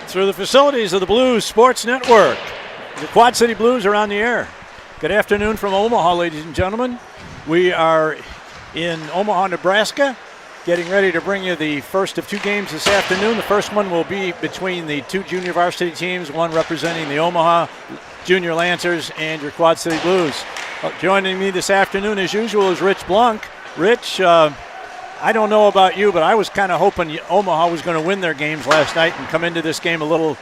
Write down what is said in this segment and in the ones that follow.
Through the facilities of the Blues Sports Network, the Quad City Blues are on the air. Good afternoon from Omaha, ladies and gentlemen. We are in Omaha, Nebraska, getting ready to bring you the first of two games this afternoon. The first one will be between the two junior varsity teams, one representing the Omaha Junior Lancers and your Quad City Blues. Joining me this afternoon, as usual, is Rich Blunk. Rich, I don't know about you, but I was kind of hoping Omaha was going to win their games last night and come into this game a little,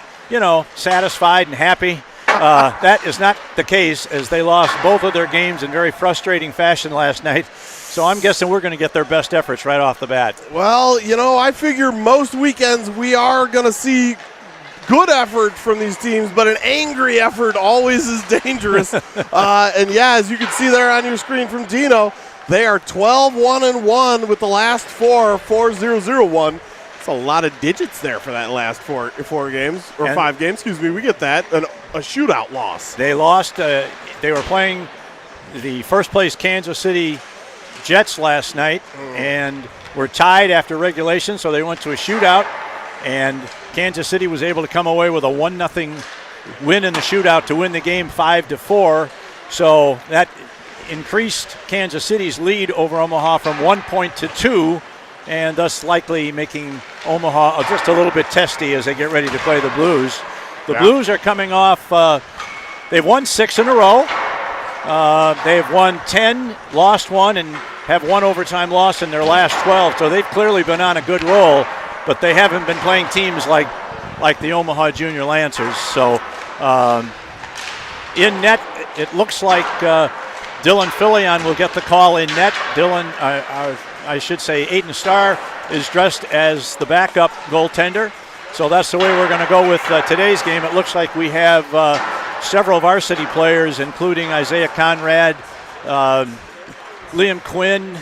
satisfied and happy. That is not the case, as they lost both of their games in very frustrating fashion last night. So I'm guessing we're going to get their best efforts right off the bat. Well, I figure most weekends we are going to see good effort from these teams, but an angry effort always is dangerous. As you can see there on your screen from Dino, they are 12-1-1 with the last four 4-0-0-1. It's a lot of digits there for that last four games, or 5 games, excuse me. We get that, a shootout loss. They lost. They were playing the first-place Kansas City Jets last night and were tied after regulation, so they went to a shootout, and Kansas City was able to come away with a 1-0 win in the shootout to win the game 5-4. So that increased Kansas City's lead over Omaha from 1 point to 2, and thus likely making Omaha just a little bit testy as they get ready to play the Blues. The Blues are coming off, they've won 6 in a row. They've won 10, lost 1, and have 1 overtime loss in their last 12. So they've clearly been on a good roll, but they haven't been playing teams like the Omaha Junior Lancers. So in net, it looks like Dylan Filion will get the call in net. Dylan, I should say Aiden Starr, is dressed as the backup goaltender. So that's the way we're going to go with today's game. It looks like we have several varsity players, including Isaiah Conrad, Liam Quinn,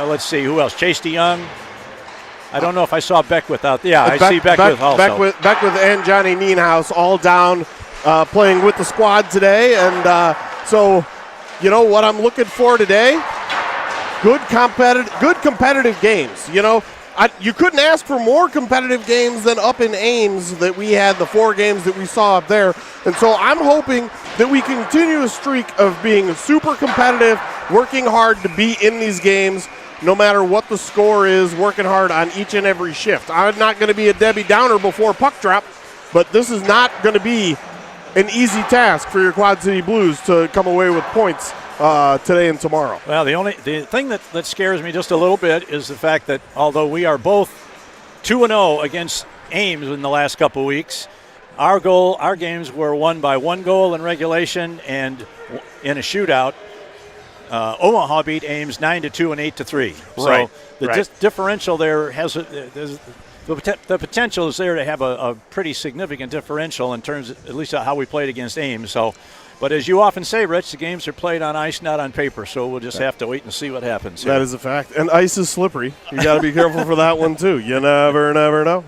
let's see, who else? Chase DeYoung. I don't know if I saw Beckwith out there. Yeah, I see Beckwith also. Beckwith and Johnny Nienhaus all down playing with the squad today. And so, what I'm looking for today? Good competitive games. You couldn't ask for more competitive games than up in Ames that we had, the 4 games that we saw up there. And so I'm hoping that we continue a streak of being super competitive, working hard to be in these games, no matter what the score is, working hard on each and every shift. I'm not going to be a Debbie Downer before puck drop, but this is not going to be an easy task for your Quad City Blues to come away with points today and tomorrow. Well, the thing that scares me just a little bit is the fact that although we are both 2-0 against Ames in the last couple weeks, our games were won by 1 goal in regulation and in a shootout. Omaha beat Ames 9-2 and 8-3. Right. So the differential there has the potential is there to have a pretty significant differential in terms of at least how we played against Ames. So. But as you often say, Rich, the games are played on ice, not on paper, so we'll just have to wait and see what happens here. That is a fact. And ice is slippery. You got to be careful for that one, too. You never know.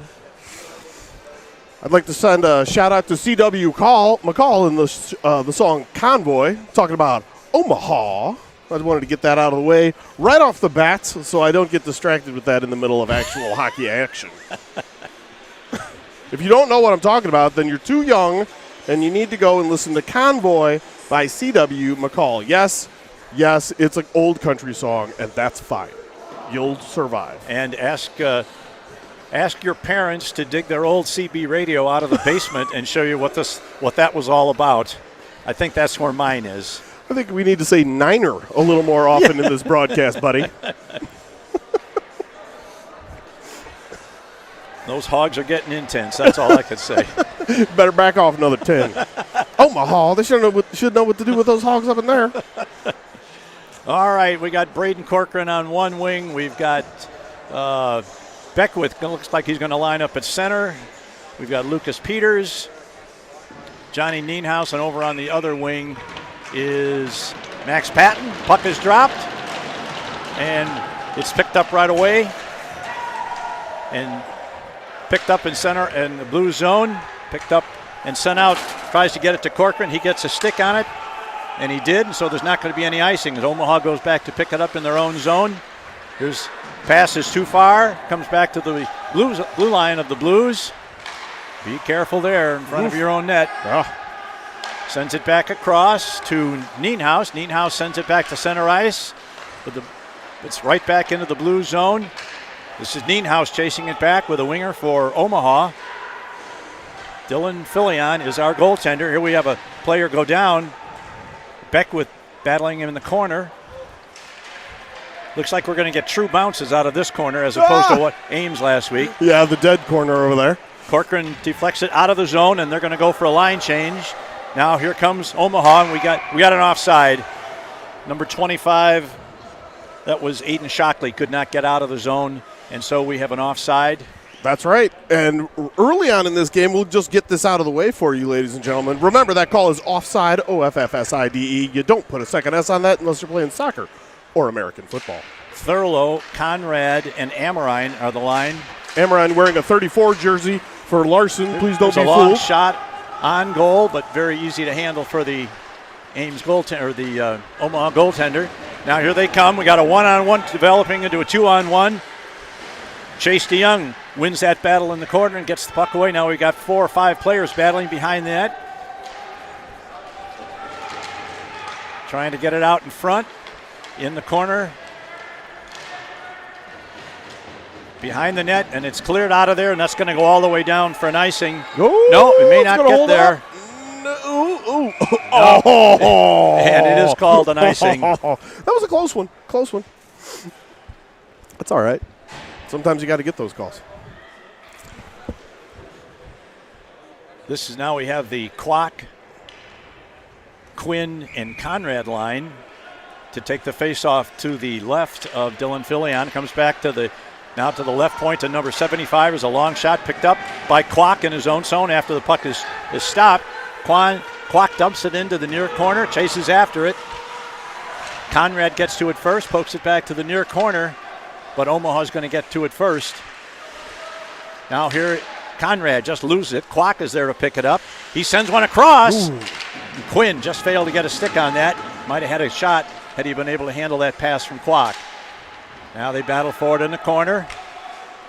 I'd like to send a shout-out to C.W. McCall in the song Convoy, talking about Omaha. I just wanted to get that out of the way right off the bat so I don't get distracted with that in the middle of actual hockey action. If you don't know what I'm talking about, then you're too young, and you need to go and listen to Convoy by C.W. McCall. Yes, it's an old country song, and that's fine. You'll survive. And ask your parents to dig their old CB radio out of the basement and show you what that was all about. I think that's where mine is. I think we need to say Niner a little more often in this broadcast, buddy. Those hogs are getting intense. That's all I could say. Better back off another 10. Omaha, they should know what to do with those hogs up in there. All right, we got Braden Corcoran on one wing. We've got Beckwith. Looks like he's going to line up at center. We've got Lucas Peters, Johnny Nienhaus, and over on the other wing is Max Patton. Puck is dropped, and it's picked up right away. And picked up in center in the blue zone, picked up and sent out, tries to get it to Corcoran. He gets a stick on it, and he did, and so there's not going to be any icing. As Omaha goes back to pick it up in their own zone. Here's Pass is too far. Comes back to the blue line of the Blues. Be careful there in front of your own net. Sends it back across to Nienhaus. Nienhaus sends it back to center ice. It's right back into the blue zone. This is Nienhaus chasing it back with a winger for Omaha. Dylan Filion is our goaltender. Here we have a player go down. Beckwith battling him in the corner. Looks like we're going to get true bounces out of this corner as opposed to what Ames last week. Yeah, the dead corner over there. Corcoran deflects it out of the zone, and they're going to go for a line change. Now here comes Omaha, and we got an offside. Number 25, that was Aiden Shockley, could not get out of the zone, and so we have an offside. That's right. And early on in this game, we'll just get this out of the way for you, ladies and gentlemen. Remember, that call is offside, OFFSIDE. You don't put a second S on that unless you're playing soccer or American football. Thurlow, Conrad, and Amorine are the line. Amorine wearing a 34 jersey for Larson. Please don't be fooled. A long fooled. shot on goal, but very easy to handle for the Ames goaltender, or the Omaha goaltender. Now here they come. We got a one-on-one developing into a two-on-one. Chase DeYoung wins that battle in the corner and gets the puck away. Now we got 4 or 5 players battling behind the net. Trying to get it out in front. In the corner. Behind the net, and it's cleared out of there, and that's going to go all the way down for an icing. No, it may not get there. No. And it is called an icing. That was a close one. Close one. That's all right. Sometimes you got to get those calls. This is now we have the Kwok, Quinn, and Conrad line to take the face-off to the left of Dylan Filion. Comes back to the left point to number 75 is a long shot picked up by Kwok in his own zone after the puck is stopped. Kwok dumps it into the near corner, chases after it. Conrad gets to it first, pokes it back to the near corner, but Omaha's going to get to it first. Now here, Conrad just loses it. Kwok is there to pick it up. He sends one across. Quinn just failed to get a stick on that. Might have had a shot had he been able to handle that pass from Kwok. Now they battle forward in the corner.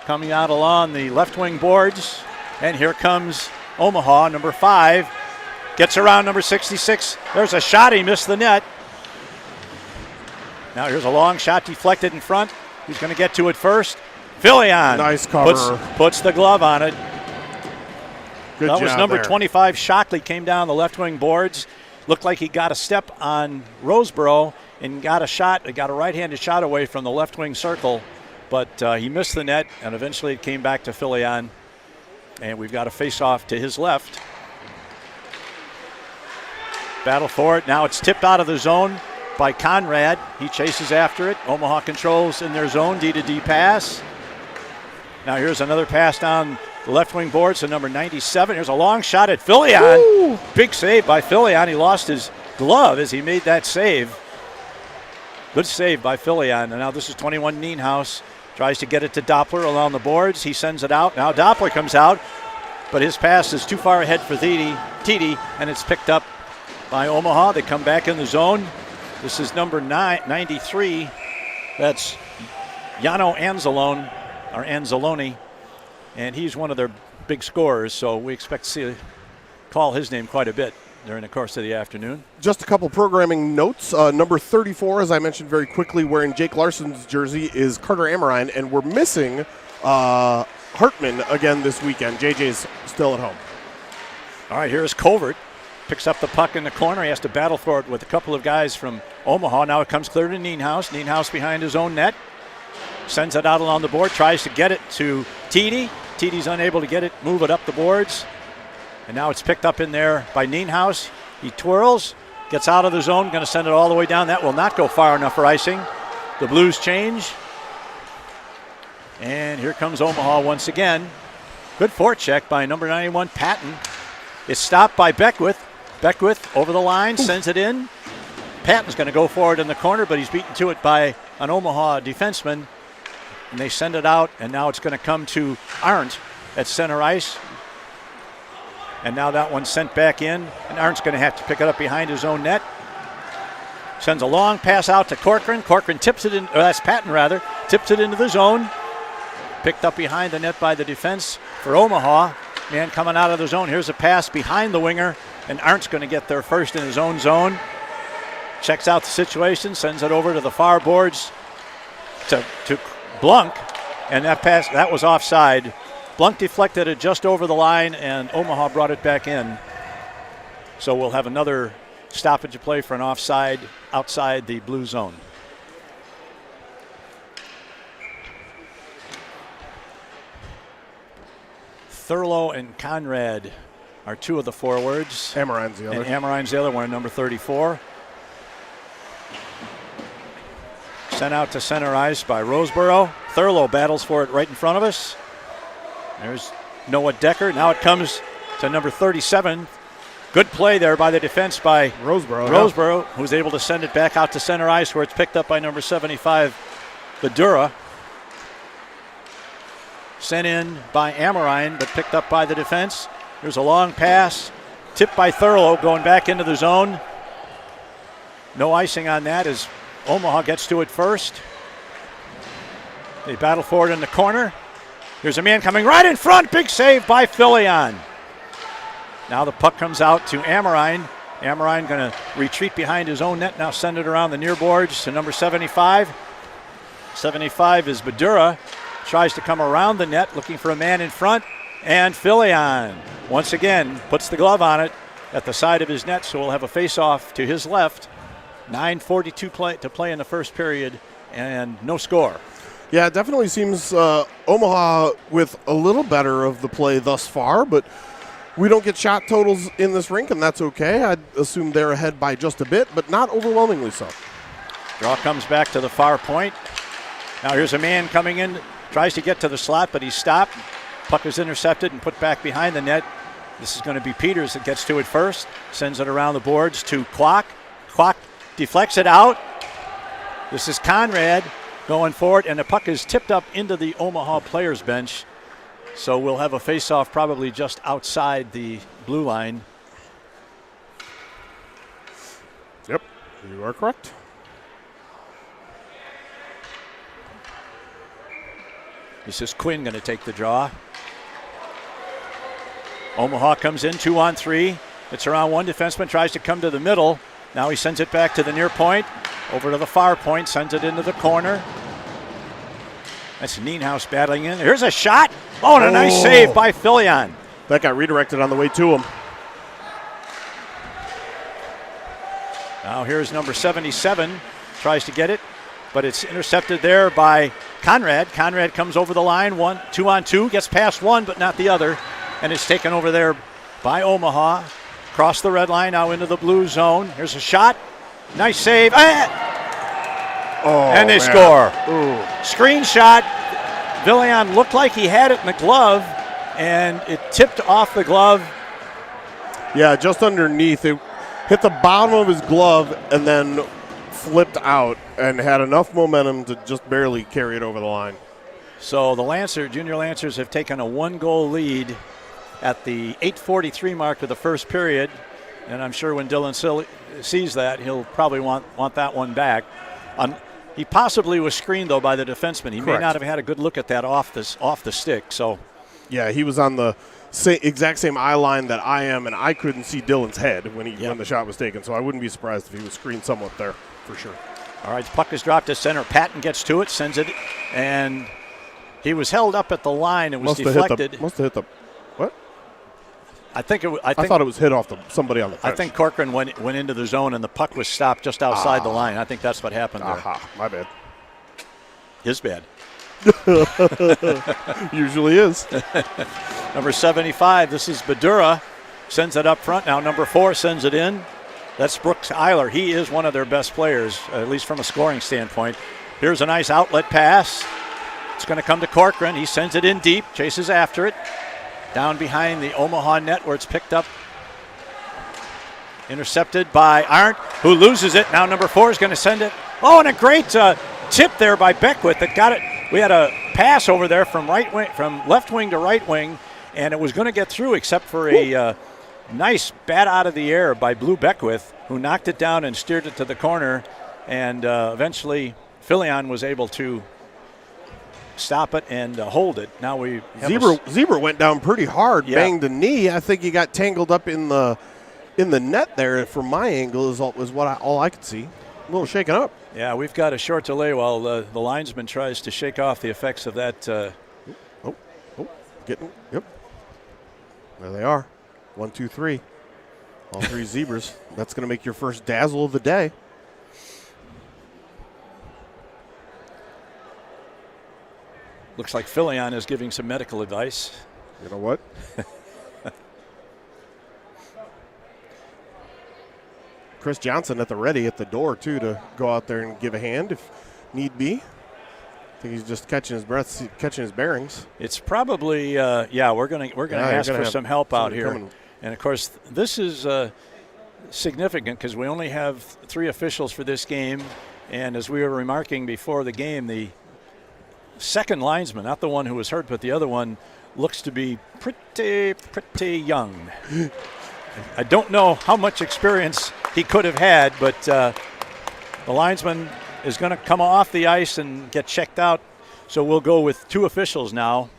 Coming out along the left wing boards. And here comes Omaha, number 5. Gets around number 66. There's a shot. He missed the net. Now here's a long shot deflected in front. Who's going to get to it first? Filion. Nice cover. Puts the glove on it. Good that job was number there. 25, Shockley, came down the left wing boards. Looked like he got a step on Roseboro and got a right-handed shot away from the left wing circle, but he missed the net, and eventually it came back to Filion, and we've got a face-off to his left. Battle for it. Now it's tipped out of the zone by Conrad. He chases after it. Omaha controls in their zone, D-to-D pass. Now here's another pass down the left wing boards to number 97. Here's a long shot at Filion. Woo! Big save by Filion. He lost his glove as he made that save. Good save by Filion. And now this is 21 Nienhaus. Tries to get it to Doppler along the boards. He sends it out. Now Doppler comes out, but his pass is too far ahead for Titi, and it's picked up by Omaha. They come back in the zone. This is number 93. That's Yano Anzalone, and he's one of their big scorers, so we expect to call his name quite a bit during the course of the afternoon. Just a couple programming notes. Number 34, as I mentioned very quickly, wearing Jake Larson's jersey is Carter Amorine, and we're missing Hartman again this weekend. JJ's still at home. All right, here's Covert. Picks up the puck in the corner. He has to battle for it with a couple of guys from Omaha. Now it comes clear to Nienhaus. Nienhaus behind his own net. Sends it out along the board. Tries to get it to Titi. Titi's unable to get it, move it up the boards. And now it's picked up in there by Nienhaus. He twirls, gets out of the zone, going to send it all the way down. That will not go far enough for icing. The Blues change. And here comes Omaha once again. Good forecheck by number 91, Patton. It's stopped by Beckwith. Beckwith over the line, sends it in. Patton's going to go forward in the corner, but he's beaten to it by an Omaha defenseman. And they send it out, and now it's going to come to Arndt at center ice. And now that one's sent back in, and Arndt's going to have to pick it up behind his own net. Sends a long pass out to Corcoran. Corcoran tips it in, or that's Patton rather, tips it into the zone. Picked up behind the net by the defense for Omaha. Man coming out of the zone. Here's a pass behind the winger, and Arndt's going to get there first in his own zone. Checks out the situation, sends it over to the far boards to Blunk, and that pass, that was offside. Blunk deflected it just over the line, and Omaha brought it back in. So we'll have another stoppage of play for an offside outside the blue zone. Thurlow and Conrad are two of the forwards. Amarine's the other. And Amarine's the other one, number 34. Sent out to center ice by Roseboro. Thurlow battles for it right in front of us. There's Noah Decker. Now it comes to number 37. Good play there by the defense by Roseboro, who's able to send it back out to center ice where it's picked up by number 75, Badura. Sent in by Amarine, but picked up by the defense. There's a long pass, tipped by Thurlow, going back into the zone. No icing on that as Omaha gets to it first. They battle for it in the corner. Here's a man coming right in front. Big save by Filion. Now the puck comes out to Amarine. Amarine going to retreat behind his own net. Now send it around the near boards to number 75. 75 is Badura. Tries to come around the net, looking for a man in front. And Filion, once again, puts the glove on it at the side of his net, so we'll have a face-off to his left. 9:42 to play in the first period, and no score. Yeah, it definitely seems Omaha with a little better of the play thus far, but we don't get shot totals in this rink, and that's okay. I'd assume they're ahead by just a bit, but not overwhelmingly so. Draw comes back to the far point. Now here's a man coming in, tries to get to the slot, but he's stopped. Puck is intercepted and put back behind the net. This is going to be Peters that gets to it first. Sends it around the boards to Kwok. Kwok deflects it out. This is Conrad going forward, and the puck is tipped up into the Omaha players' bench. So we'll have a face-off probably just outside the blue line. Yep, you are correct. This is Quinn going to take the draw. Omaha comes in 2-on-3. It's around one defenseman, tries to come to the middle. Now he sends it back to the near point, over to the far point, sends it into the corner. That's Nienhaus battling in. Here's a shot. Oh, and a nice save by Filion. That got redirected on the way to him. Now here's number 77. Tries to get it, but it's intercepted there by Conrad. Conrad comes over the line, 2-on-2, gets past one, but not the other. And it's taken over there by Omaha. Across the red line, now into the blue zone. Here's a shot. Nice save. And they score. Screenshot. Villian looked like he had it in the glove, and it tipped off the glove. Yeah, just underneath. It hit the bottom of his glove and then flipped out and had enough momentum to just barely carry it over the line. So the Junior Lancers have taken a one-goal lead at the 8:43 mark of the first period, and I'm sure when Dylan sees that, he'll probably want that one back. He possibly was screened, though, by the defenseman. He may not have had a good look at that off the stick. So, yeah, he was on the exact same eye line that I am, and I couldn't see Dylan's head when the shot was taken, so I wouldn't be surprised if he was screened somewhat there, for sure. All right, the puck is dropped to center. Patton gets to it, sends it, and he was held up at the line and was deflected. Must have hit the what? I thought it was hit off somebody on the bench. I think Corcoran went into the zone and the puck was stopped just outside the line. I think that's what happened there. My bad. His bad. Usually is. Number 75, this is Badura. Sends it up front. Now number 4 sends it in. That's Brooks Eiler. He is one of their best players, at least from a scoring standpoint. Here's a nice outlet pass. It's going to come to Corcoran. He sends it in deep, chases after it. Down behind the Omaha net where it's picked up. Intercepted by Arndt, who loses it. Now number 4 is going to send it. Oh, and a great tip there by Beckwith that got it. We had a pass over there from left wing to right wing, and it was going to get through except for a nice bat out of the air by Blue Beckwith, who knocked it down and steered it to the corner. And eventually Filion was able to stop it and hold it. Now we have Zebra went down pretty hard, Yeah. banged the knee. I think he got tangled up in the net there. From my angle, is all I could see. A little shaken up. Yeah, we've got a short delay while the linesman tries to shake off the effects of that. Yep. There they are. 1, 2, 3. All 3 Zebras. That's going to make your first dazzle of the day. Looks like Filion is giving some medical advice. You know what? Chris Johnson at the ready at the door, too, to go out there and give a hand if need be. I think he's just catching his breath, catching his bearings. It's probably, we're gonna ask for some help out here. Coming. And, of course, this is significant because we only have 3 officials for this game. And as we were remarking before the game, the second linesman, not the one who was hurt, but the other one, looks to be pretty young. I don't know how much experience he could have had, but the linesman is going to come off the ice and get checked out. So we'll go with 2 officials now.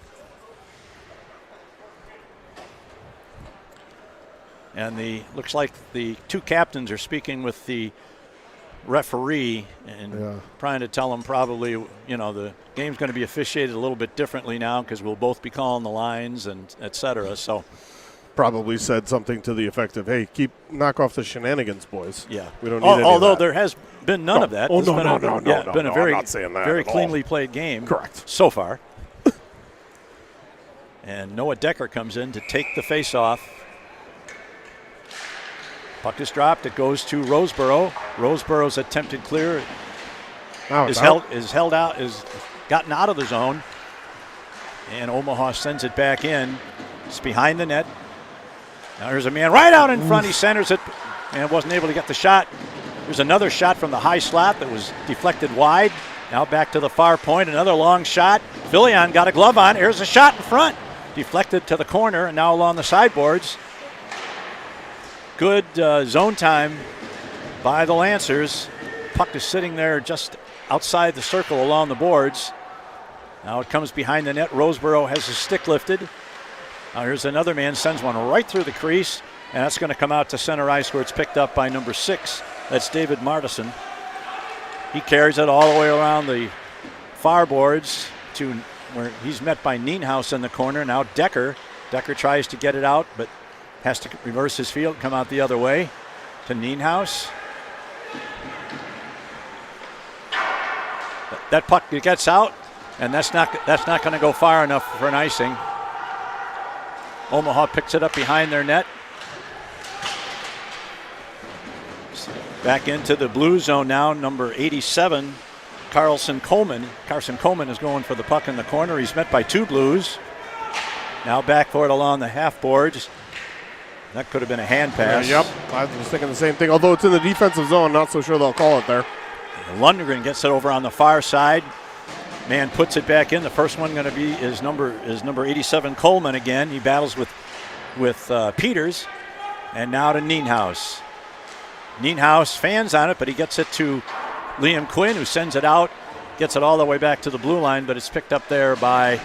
And looks like the 2 captains are speaking with the referee and trying to tell him probably, the game's going to be officiated a little bit differently now because we'll both be calling the lines and et cetera. So probably said something to the effect of, "Hey, knock off the shenanigans, boys." Yeah, we don't need any although of that. there has been none of that. Oh, It's no, been no, a, no, yeah, no, been no, a very, I'm not saying that very at all. cleanly played game. Correct. So far. And Noah Decker comes in to take the face-off. Puck is dropped. It goes to Roseboro. Roseboro's attempted clear is gotten out of the zone. And Omaha sends it back in. It's behind the net. Now here's a man right out in front. He centers it and wasn't able to get the shot. There's another shot from the high slot that was deflected wide. Now back to the far point. Another long shot. Filion got a glove on. Here's a shot in front. Deflected to the corner and now along the sideboards. Good zone time by the Lancers. Puck is sitting there just outside the circle along the boards. Now it comes behind the net. Roseboro has his stick lifted. Now here's another man, sends one right through the crease, and that's going to come out to center ice where it's picked up by number 6. That's David Martison. He carries it all the way around the far boards to where he's met by Nienhaus in the corner. Now Decker tries to get it out, but has to reverse his field, come out the other way to Nienhaus. That puck gets out, and that's not going to go far enough for an icing. Omaha picks it up behind their net. Back into the blue zone now, number 87, Carson Coleman. Carson Coleman is going for the puck in the corner. He's met by 2 Blues. Now back for it along the half boards. That could have been a hand pass. Yep, I was thinking the same thing. Although it's in the defensive zone, not so sure they'll call it there. Lundgren gets it over on the far side. Man puts it back in. The first one going to be is number 87 Coleman again. He battles with Peters, and now to Nienhaus. Nienhaus fans on it, but he gets it to Liam Quinn, who sends it out, gets it all the way back to the blue line, but it's picked up there by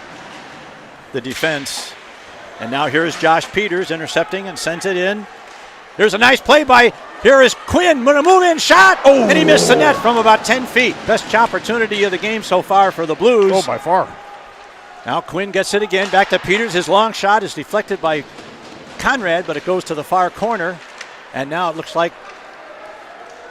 the defense. And now here's Josh Peters intercepting and sends it in. There's a nice play here is Quinn, going to move in, shot, and he missed the net from about 10 feet. Best opportunity of the game so far for the Blues. Oh, by far. Now Quinn gets it again, back to Peters. His long shot is deflected by Conrad, but it goes to the far corner. And now it looks like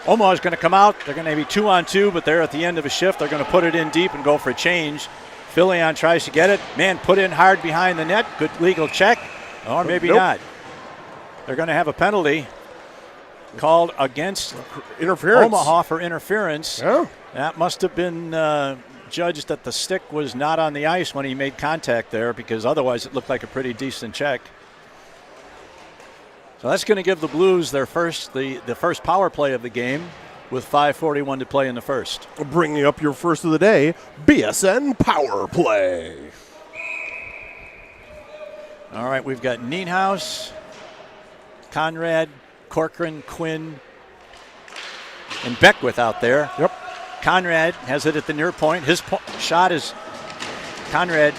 Omaha is going to come out. They're going to be 2-on-2, but they're at the end of a shift. They're going to put it in deep and go for a change. Filion tries to get it. Man, put in hard behind the net. Good legal check. Or maybe not. They're going to have a penalty called against Omaha for interference. Yeah. That must have been judged that the stick was not on the ice when he made contact there, because otherwise it looked like a pretty decent check. So that's going to give the Blues their first power play of the game with 5:41 to play in the first. Bringing up your first of the day, BSN Power Play. All right, we've got Nienhaus, Conrad, Corcoran, Quinn, and Beckwith out there. Yep. Conrad has it at the near point. His shot is Conrad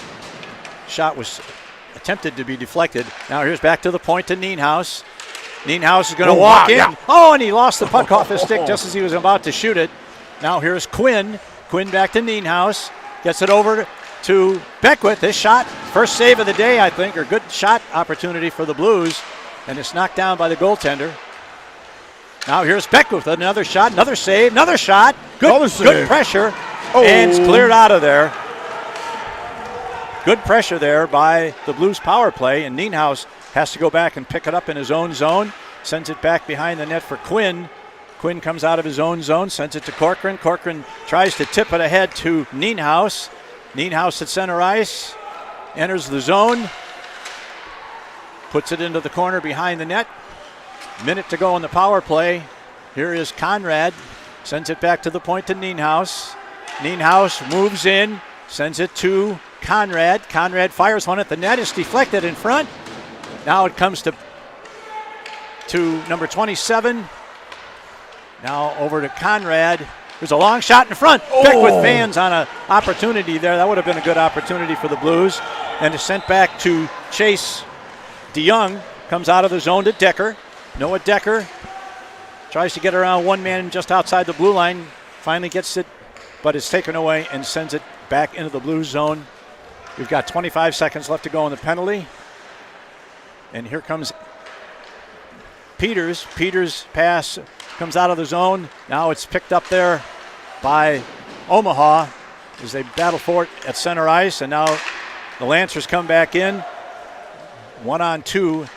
shot was attempted to be deflected. Now here's back to the point to Nienhaus. Nienhaus is going to walk in. Yeah. Oh, and he lost the puck off his stick just as he was about to shoot it. Now here's Quinn. Quinn back to Nienhaus. Gets it over to Beckwith. This shot, first save of the day, I think, or good shot opportunity for the Blues. And it's knocked down by the goaltender. Now here's Beckwith, another shot, another save, another shot. Good pressure, and it's cleared out of there. Good pressure there by the Blues power play, and Nienhaus has to go back and pick it up in his own zone. Sends it back behind the net for Quinn. Quinn comes out of his own zone, sends it to Corcoran. Corcoran tries to tip it ahead to Nienhaus. Nienhaus at center ice, enters the zone, puts it into the corner behind the net. Minute to go in the power play. Here is Conrad, sends it back to the point to Nienhaus. Nienhaus moves in, sends it to Conrad. Conrad fires one at the net. It's deflected in front. Now it comes to number 27. Now over to Conrad. There's a long shot in front. Beckwith fans on an opportunity there. That would have been a good opportunity for the Blues. And it's sent back to Chase DeYoung. Comes out of the zone to Decker. Noah Decker tries to get around one man just outside the blue line. Finally gets it, but it's taken away and sends it back into the Blues zone. We've got 25 seconds left to go in the penalty. And here comes Peters. Peters' pass comes out of the zone. Now it's picked up there by Omaha as they battle for it at center ice. And now the Lancers come back in. 1-on-2.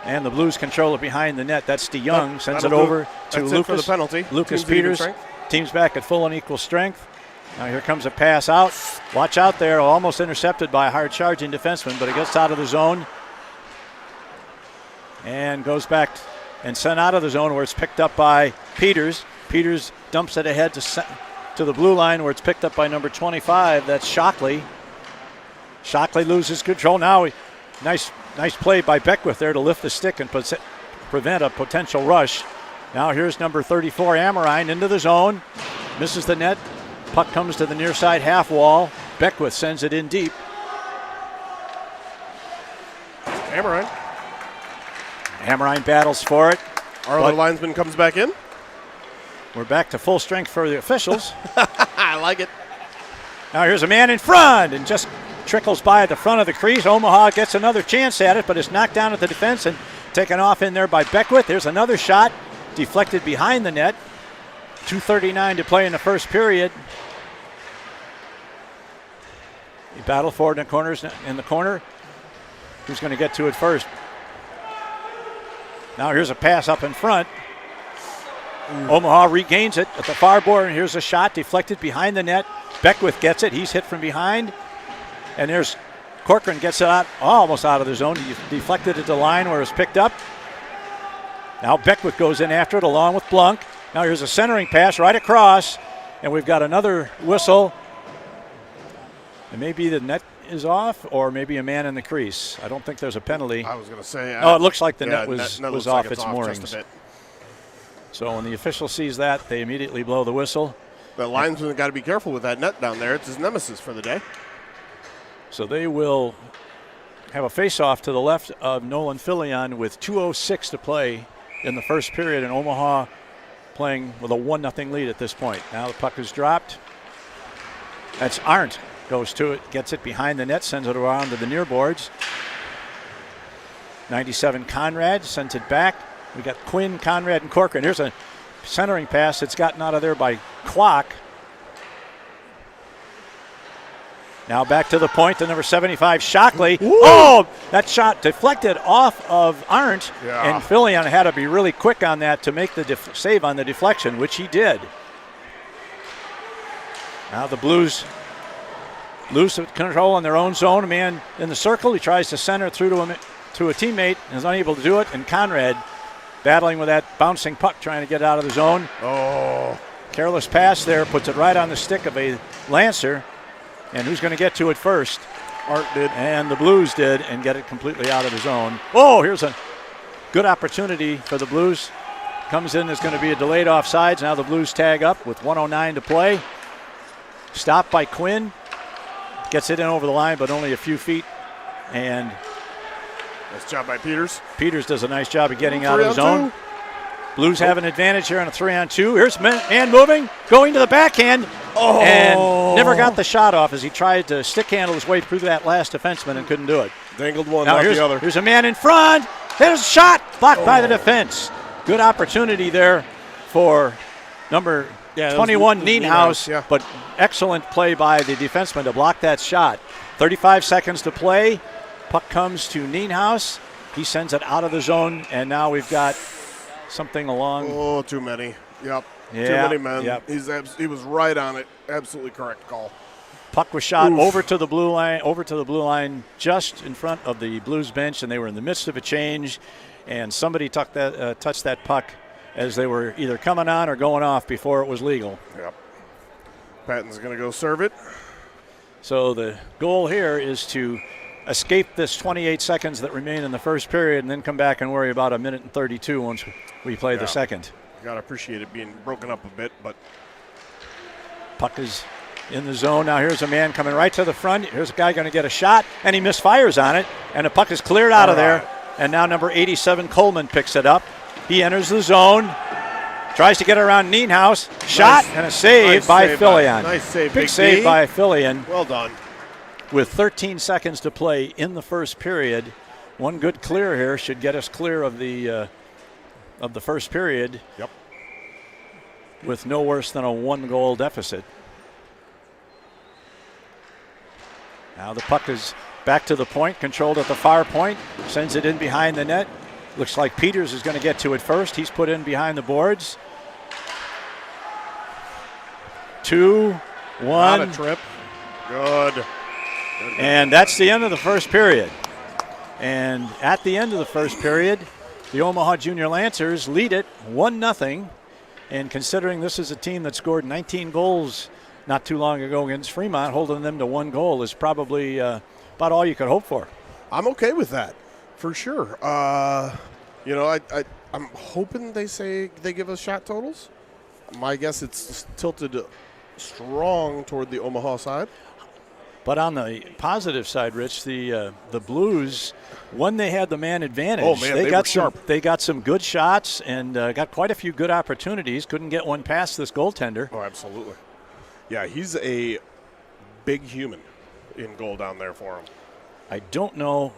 And the Blues control it behind the net. That's DeYoung. Sends it over to Lucas. For the penalty. Lucas Peters. Team's back at full and equal strength. Now here comes a pass out. Watch out there. Almost intercepted by a hard charging defenseman, but it gets out of the zone. And goes back and sent out of the zone where it's picked up by Peters. Peters dumps it ahead to the blue line where it's picked up by number 25. That's Shockley. Shockley loses control. Now, nice play by Beckwith there to lift the stick and prevent a potential rush. Now here's number 34, Amorine, into the zone. Misses the net. Puck comes to the near side half wall. Beckwith sends it in deep. Amorine. Amorine battles for it. Our linesman comes back in. We're back to full strength for the officials. I like it. Now here's a man in front and just trickles by at the front of the crease. Omaha gets another chance at it, but it's knocked down at the defense and taken off in there by Beckwith. There's another shot deflected behind the net. 2:39 to play in the first period. He battled for it in the corner. Who's going to get to it first? Now here's a pass up in front. Omaha regains it at the far board, and here's a shot deflected behind the net. Beckwith gets it. He's hit from behind. And there's Corcoran gets it out, almost out of the zone. He deflected at the line where it's picked up. Now Beckwith goes in after it along with Blunk. Now here's a centering pass right across, and we've got another whistle. And maybe the net is off, or maybe a man in the crease. I don't think there's a penalty. I was going to say. Oh, it looks like the net was off like its moorings. So when the official sees that, they immediately blow the whistle. The linesman got to be careful with that net down there. It's his nemesis for the day. So they will have a face-off to the left of Nolan Filion with 2:06 to play in the first period, and Omaha playing with a 1-0 lead at this point. Now the puck is dropped. That's Arndt. Goes to it, gets it behind the net, sends it around to the near boards. 97 Conrad sends it back. We got Quinn, Conrad, and Corcoran. Here's a centering pass that's gotten out of there by Kwok. Now back to the point to number 75, Shockley. Woo! Oh, that shot deflected off of Arndt, Yeah. and Filion had to be really quick on that to make the save on the deflection, which he did. Now the Blues lose control in their own zone. A man in the circle. He tries to center through to a teammate and is unable to do it. And Conrad battling with that bouncing puck, trying to get out of the zone. Oh. Careless pass there, puts it right on the stick of a Lancer. And who's going to get to it first? Arndt did. And the Blues did, and get it completely out of the zone. Oh, here's a good opportunity for the Blues. Comes in, there's going to be a delayed offsides. Now the Blues tag up with 1:09 to play. Stopped by Quinn. gets it in over the line, but only a few feet. And nice job by Peters. Peters does a nice job of getting out of his zone. Blues have an advantage here on a 3-on-2. Here's man moving, going to the backhand, and never got the shot off as he tried to stick handle his way through that last defenseman and couldn't do it. Dangled one, now not the other. Here's a man in front. There's a shot blocked by the defense. Good opportunity there for number 21 Nienhaus, but excellent play by the defenseman to block that shot. 35 seconds to play. Puck comes to Nienhaus. He sends it out of the zone, and now we've got something along. Oh, too many. Yep. Yeah, too many men. Yep. He was right on it. Absolutely correct call. Puck was shot over to the blue line, just in front of the Blues bench, and they were in the midst of a change, and somebody touched that puck as they were either coming on or going off before it was legal. Yep. Patton's going to go serve it. So the goal here is to escape this 28 seconds that remain in the first period and then come back and worry about a minute and 32 once we play the second. You got to appreciate it being broken up a bit, but puck is in the zone. Now here's a man coming right to the front. Here's a guy going to get a shot, and he misfires on it, and the puck is cleared out of there. And now number 87, Coleman, picks it up. He enters the zone, tries to get around Nienhaus. Shot and a save by Fillion. Nice save, Big save by Fillion. Well done. With 13 seconds to play in the first period, one good clear here should get us clear of the first period. Yep. With no worse than a 1-goal deficit. Now the puck is back to the point, controlled at the far point, sends it in behind the net. Looks like Peters is going to get to it first. He's put in behind the boards. 2-1. Not a trip. Good. And that's the end of the first period. And at the end of the first period, the Omaha Junior Lancers lead it 1-0. And considering this is a team that scored 19 goals not too long ago against Fremont, holding them to 1 goal is probably about all you could hope for. I'm okay with that, for sure. I'm hoping they give us shot totals. My guess it's tilted strong toward the Omaha side. But on the positive side, Rich, the Blues, when they had the man advantage, they got sharp. They got some good shots and got quite a few good opportunities. Couldn't get one past this goaltender. Oh, absolutely. Yeah, he's a big human in goal down there for him. I don't know.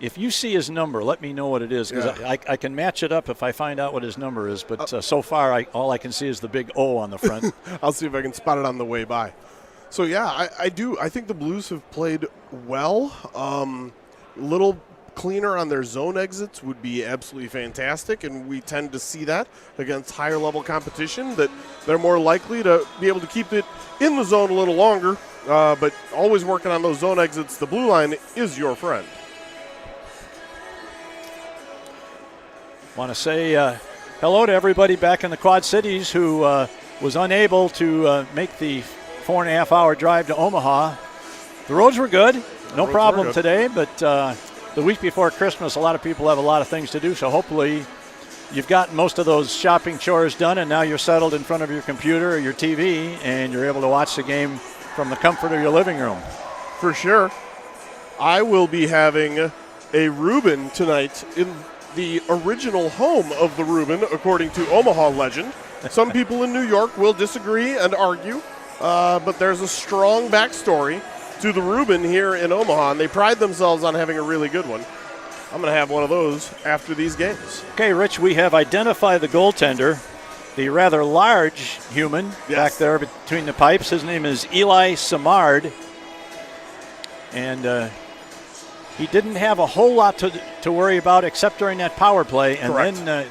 If you see his number, let me know what it is, because I can match it up if I find out what his number is. But so far, all I can see is the big O on the front. I'll see if I can spot it on the way by. So, yeah, I do. I think the Blues have played well. Little cleaner on their zone exits would be absolutely fantastic, and we tend to see that against higher-level competition, that they're more likely to be able to keep it in the zone a little longer, but always working on those zone exits. The blue line is your friend. Want to say hello to everybody back in the Quad Cities who was unable to make the 4.5-hour drive to Omaha. The roads were good. No problem today, but the week before Christmas, a lot of people have a lot of things to do, so hopefully you've gotten most of those shopping chores done, and now you're settled in front of your computer or your TV, and you're able to watch the game from the comfort of your living room. For sure. I will be having a Reuben tonight in the original home of the Reuben, according to Omaha legend. Some people in New York will disagree and argue, but there's a strong backstory to the Reuben here in Omaha, and they pride themselves on having a really good one. I'm going to have one of those after these games. Okay, Rich, we have identified the goaltender, the rather large human back there between the pipes. His name is Eli Samard, and he didn't have a whole lot to worry about except during that power play, and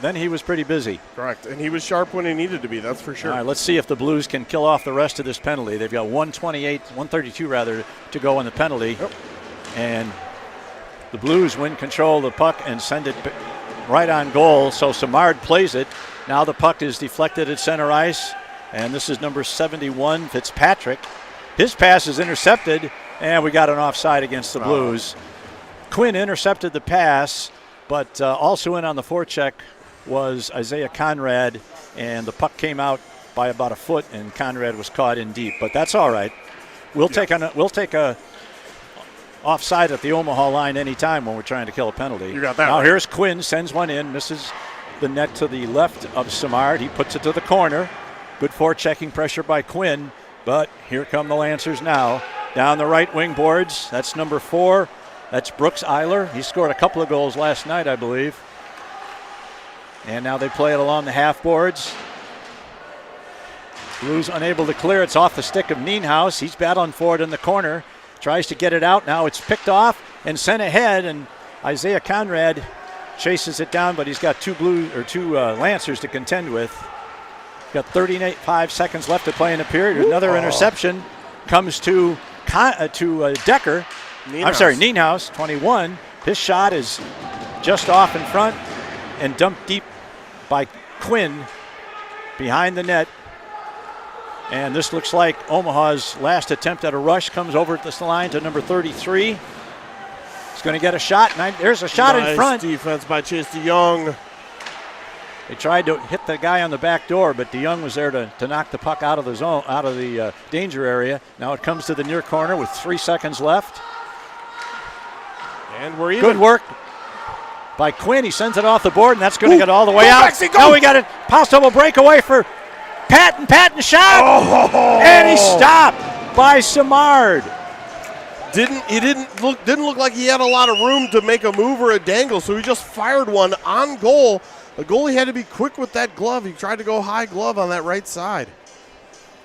then he was pretty busy. Correct, and he was sharp when he needed to be, that's for sure. All right, let's see if the Blues can kill off the rest of this penalty. They've got 132 rather, to go on the penalty, and the Blues win control of the puck and send it right on goal, so Samard plays it. Now the puck is deflected at center ice, and this is number 71, Fitzpatrick. His pass is intercepted, and we got an offside against the Blues. Quinn intercepted the pass, but also in on the forecheck was Isaiah Conrad, and the puck came out by about a foot, and Conrad was caught in deep. But that's all right. we'll take a offside at the Omaha line anytime when we're trying to kill a penalty. You got that Now right. Here's Quinn, sends one in, misses the net to the left of Simard. He puts it to the corner. Good forechecking pressure by Quinn, but here come the Lancers now. Down the right wing boards, that's number 4. That's Brooks Eiler. He scored a couple of goals last night, I believe. And now they play it along the half boards. Blues unable to clear. It's off the stick of Nienhaus. He's battling for it in the corner. Tries to get it out. Now it's picked off and sent ahead, and Isaiah Conrad chases it down, but he's got two Lancers to contend with. Got 35 seconds left to play in the period. Another interception comes to Decker. Nienhaus, 21. His shot is just off in front and dumped deep by Quinn behind the net. And this looks like Omaha's last attempt at a rush. Comes over at this line to number 33. He's going to get a shot. There's a shot in front. Defense by Chase DeYoung. They tried to hit the guy on the back door, but DeYoung was there to knock the puck out of the zone, out of the danger area. Now it comes to the near corner with 3 seconds left. And we're even. Good work by Quinn. He sends it off the board, and that's going to get all the way out. Maxie, go! Now we got a possible breakaway for Patton. Patton shot, and he's stopped by Simard. Didn't look like he had a lot of room to make a move or a dangle, so he just fired one on goal. The goalie had to be quick with that glove. He tried to go high glove on that right side.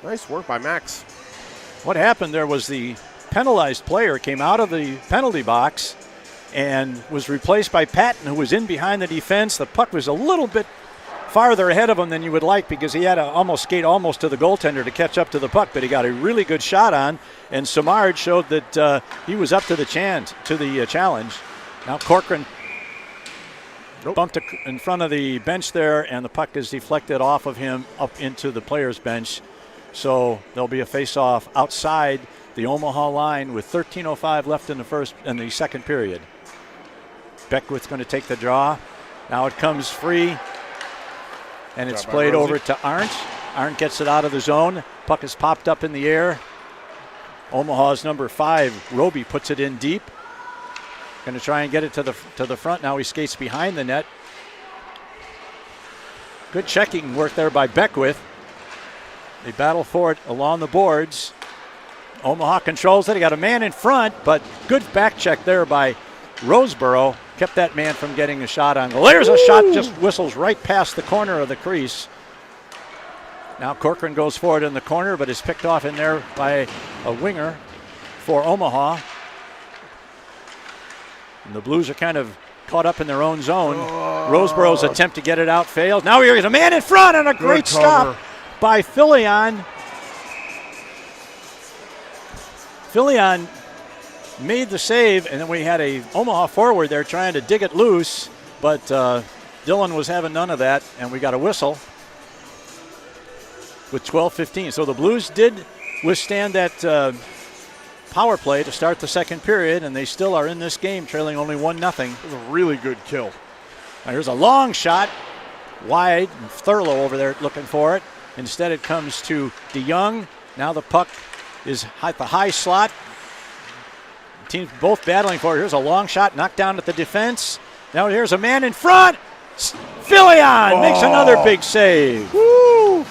Nice work by Max. What happened there was the penalized player came out of the penalty box and was replaced by Patton, who was in behind the defense. The puck was a little bit farther ahead of him than you would like because he had to almost skate almost to the goaltender to catch up to the puck, but he got a really good shot on, and Simard showed that he was up to the challenge. Now Corcoran bumped in front of the bench there, and the puck is deflected off of him up into the player's bench. So there'll be a face-off outside the Omaha line with 13:05 left in the second period. Beckwith's going to take the draw. Now it comes free, and it's played over to Arndt. Arndt gets it out of the zone. Puck is popped up in the air. Omaha's number 5, Roby, puts it in deep. Going to try and get it to the front. Now he skates behind the net. Good checking work there by Beckwith. They battle for it along the boards. Omaha controls it. He got a man in front, but good back check there by Roseboro. Kept that man from getting a shot on goal. There's a shot, just whistles right past the corner of the crease. Now Corcoran goes forward in the corner, but is picked off in there by a winger for Omaha. And the Blues are kind of caught up in their own zone. Roseboro's attempt to get it out fails. Now here's a man in front, and a great stop by Filion. Filion made the save, and then we had a Omaha forward there trying to dig it loose, but Dillon was having none of that, and we got a whistle with 12:15. So the Blues did withstand that power play to start the second period, and they still are in this game trailing only 1-0. It was a really good kill. Now here's a long shot, wide, and Thurlow over there looking for it. Instead it comes to DeYoung. Now the puck is at the high slot. Teams both battling for it. Here's a long shot knocked down at the defense. Now here's a man in front. Filion makes another big save. Woo!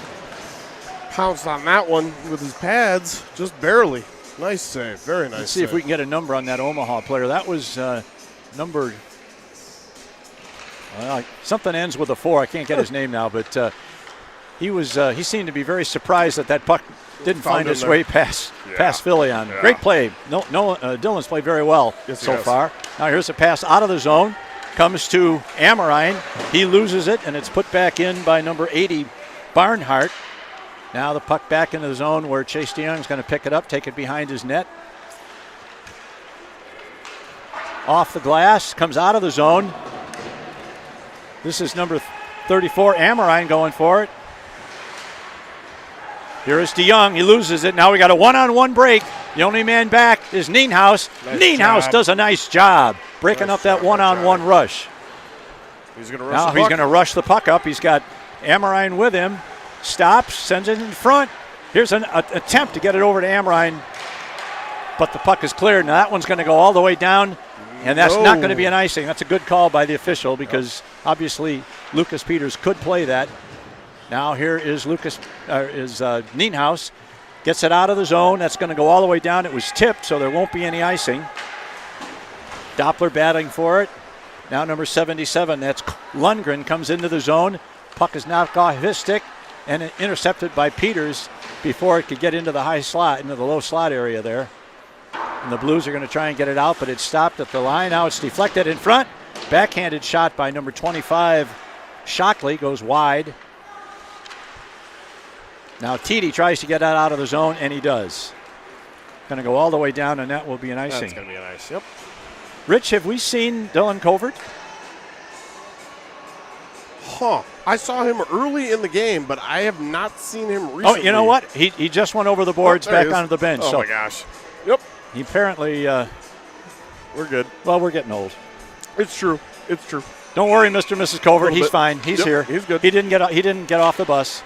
Pounced on that one with his pads, just barely. Nice save, very nice. Let's see if we can get a number on that Omaha player. That was numbered. Something ends with a 4. I can't get his name now, but he seemed to be very surprised that puck didn't find its way past Filion. Yeah. Great play. Dillon's played very well so far. Now here's a pass out of the zone. Comes to Amorine. He loses it, and it's put back in by number 80, Barnhart. Now the puck back into the zone where Chase DeYoung's going to pick it up, take it behind his net. Off the glass, comes out of the zone. This is number 34, Amorine, going for it. Here is DeYoung. He loses it. Now we got a one-on-one break. The only man back is Nienhaus. Nienhaus does a nice job breaking up that one-on-one rush. He's going to rush the puck. He's going to rush the puck up. He's got Amorine with him. Stops, sends it in front. Here's an attempt to get it over to Amorine. but the puck is cleared. Now that one's going to go all the way down, and that's not going to be an icing. That's a good call by the official because obviously Lucas Peters could play that. Now here is Nienhuis. Gets it out of the zone. That's going to go all the way down. It was tipped, so there won't be any icing. Doppler battling for it. Now number 77, that's Lundgren, comes into the zone. Puck is knocked off his stick and intercepted by Peters before it could get into the high slot, into the low slot area there. And the Blues are going to try and get it out, but it's stopped at the line. Now it's deflected in front. Backhanded shot by number 25, Shockley, goes wide. Now Tiede tries to get that out of the zone, and he does. Going to go all the way down, and that will be an icing. That's going to be an ice, yep. Rich, have we seen Dylan Covert? I saw him early in the game, but I have not seen him recently. Oh, you know what? He just went over the boards back onto the bench. Oh, my gosh. Yep. He apparently... we're good. Well, we're getting old. It's true. It's true. Don't worry, Mr. and Mrs. Covert. He's fine. He's here. He's good. He didn't get off the bus.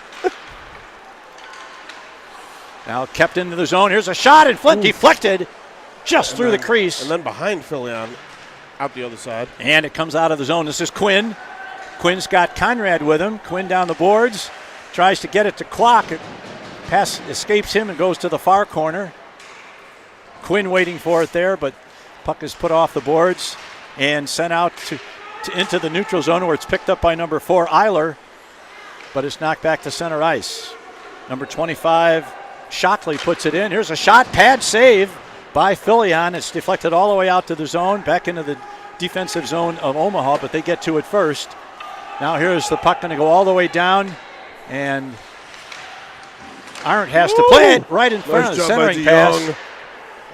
Now kept into the zone. Here's a shot, and Flint deflected just through the crease. And then behind Filion, out the other side. And it comes out of the zone. This is Quinn. Quinn's got Conrad with him. Quinn down the boards. Tries to get it to Clock. Pass escapes him and goes to the far corner. Quinn waiting for it there, but puck is put off the boards and sent out into the neutral zone where it's picked up by number 4, Eiler, but it's knocked back to center ice. Number 25, Shockley puts it in. Here's a shot, pad save by Filion. It's deflected all the way out to the zone, back into the defensive zone of Omaha, but they get to it first. Now here's the puck going to go all the way down, and Arndt has to play it right in front of the centering pass.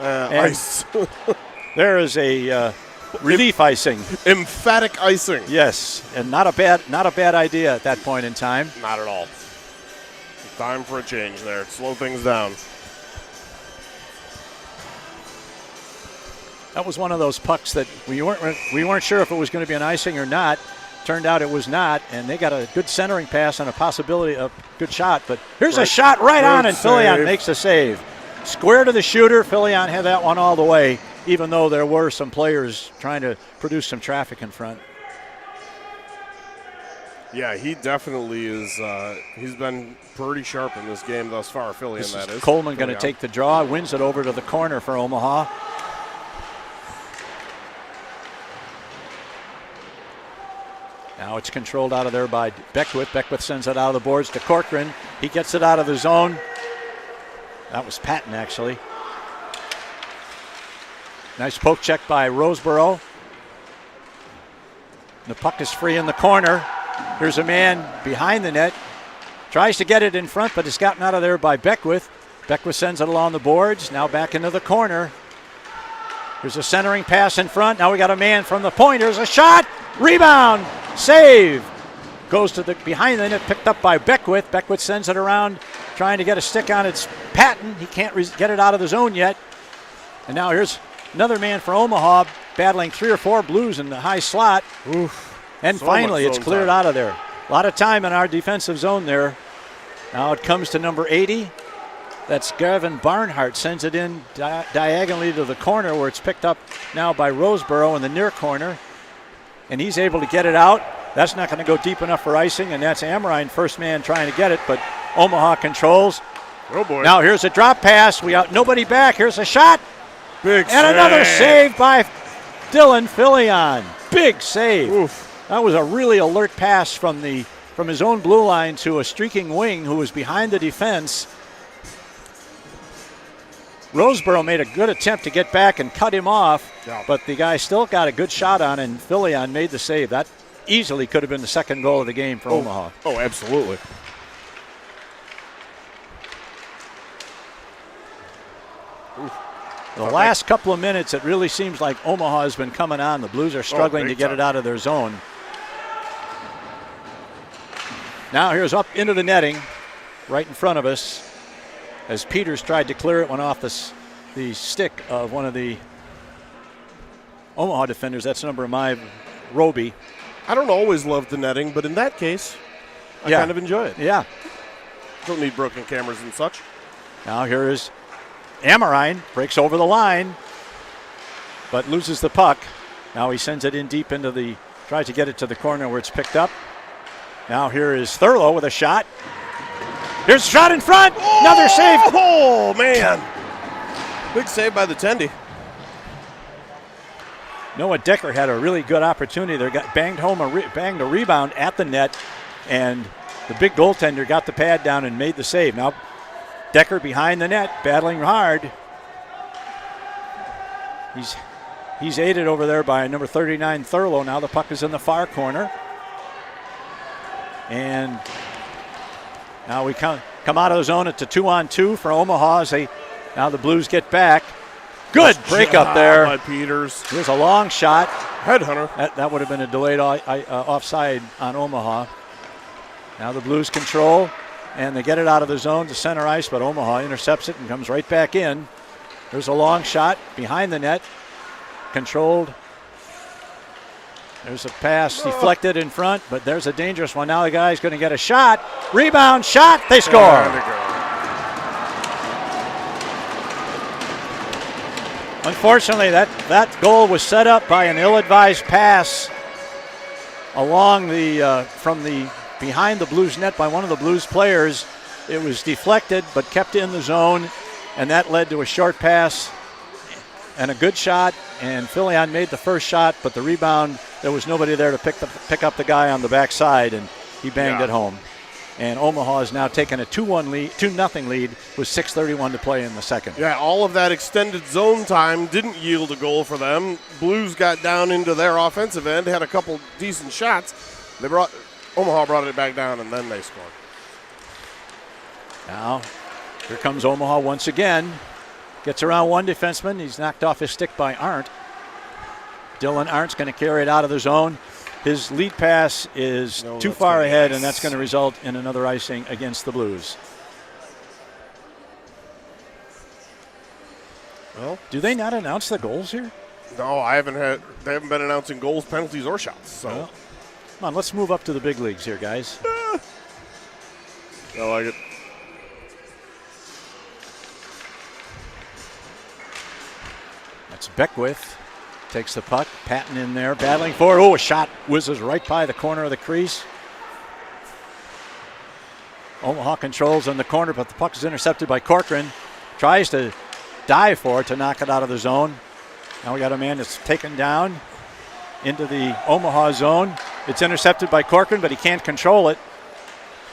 Ice. There is a relief icing. Emphatic icing. Yes, and not a bad idea at that point in time. Not at all. Time for a change there. Slow things down. That was one of those pucks that we weren't sure if it was going to be an icing or not. Turned out it was not, and they got a good centering pass and a possibility of good shot. But here's a shot right on, and Filion makes a save. Square to the shooter. Filion had that one all the way, even though there were some players trying to produce some traffic in front. Yeah, he definitely is. He's been pretty sharp in this game thus far, Filion, that is. Coleman going to take the draw, wins it over to the corner for Omaha. Now it's controlled out of there by Beckwith. Beckwith sends it out of the boards to Corcoran. He gets it out of the zone. That was Patton, actually. Nice poke check by Roseboro. The puck is free in the corner. Here's a man behind the net. Tries to get it in front, but it's gotten out of there by Beckwith. Beckwith sends it along the boards. Now back into the corner. There's a centering pass in front. Now we got a man from the point. There's a shot. Rebound. Save. Goes to the behind the net, picked up by Beckwith. Beckwith sends it around, trying to get a stick on its Patton. He can't get it out of the zone yet. And now here's another man for Omaha, battling 3 or 4 Blues in the high slot. Oof. And So finally, much it's cleared out of there. A lot of time in our defensive zone there. Now it comes to number 80. That's Gavin Barnhart. Sends it in diagonally to the corner where it's picked up now by Roseboro in the near corner. And he's able to get it out. That's not going to go deep enough for icing, and that's Amrine, first man trying to get it, but Omaha controls. Oh, boy. Now here's a drop pass. We got nobody back. Here's a shot. Big and save. Another save by Dylan Filion. Big save. Oof. That was a really alert pass from his own blue line to a streaking wing who was behind the defense. Roseboro made a good attempt to get back and cut him off, but the guy still got a good shot on, and Filion made the save. That easily could have been the second goal of the game for Omaha. Oh, absolutely. The last couple of minutes, it really seems like Omaha has been coming on. The Blues are struggling to get it out of their zone. Now here's up into the netting, right in front of us. As Peters tried to clear it, went off the stick of one of the Omaha defenders. That's number 5, Roby. I don't always love the netting, but in that case, I kind of enjoy it. Yeah. Don't need broken cameras and such. Now here is Amorine breaks over the line, but loses the puck. Now he sends it in deep into the, tries to get it to the corner where it's picked up. Now here is Thurlow with a shot. Here's a shot in front. Another save. Oh, man. Big save by the Tendy. Noah Decker had a really good opportunity there. Got banged a rebound at the net, and the big goaltender got the pad down and made the save. Now Decker behind the net, battling hard. He's aided over there by number 39 Thurlow. Now the puck is in the far corner. And now we come out of the zone. It's a 2-on-2 for Omaha. Now the Blues get back. Good break up there by Peters. Here's a long shot. Headhunter. That would have been a delayed offside on Omaha. Now the Blues control, and they get it out of the zone to center ice, but Omaha intercepts it and comes right back in. There's a long shot behind the net. Controlled. There's a pass deflected in front, but there's a dangerous one. Now the guy's going to get a shot. Rebound, shot, they score. There they go. Unfortunately, that goal was set up by an ill-advised pass along from the behind the Blues net by one of the Blues players. It was deflected but kept in the zone, and that led to a short pass and a good shot. And Filion made the first shot, but the rebound, there was nobody there to pick up the guy on the backside, and he banged it home. And Omaha has now taken a 2-0 lead with 6:31 to play in the second. Yeah, all of that extended zone time didn't yield a goal for them. Blues got down into their offensive end, had a couple decent shots. Omaha brought it back down, and then they scored. Now, here comes Omaha once again. Gets around one defenseman. He's knocked off his stick by Arndt. Dylan Arndt's going to carry it out of the zone. His lead pass is too far ahead, and that's going to result in another icing against the Blues. Well, do they not announce the goals here? No, they haven't been announcing goals, penalties, or shots. So, well, come on, let's move up to the big leagues here, guys. I like it. That's Beckwith. Takes the puck. Patton in there, battling for it. Oh, a shot whizzes right by the corner of the crease. Omaha controls in the corner, but the puck is intercepted by Corcoran. Tries to dive for it to knock it out of the zone. Now we got a man that's taken down into the Omaha zone. It's intercepted by Corcoran, but he can't control it.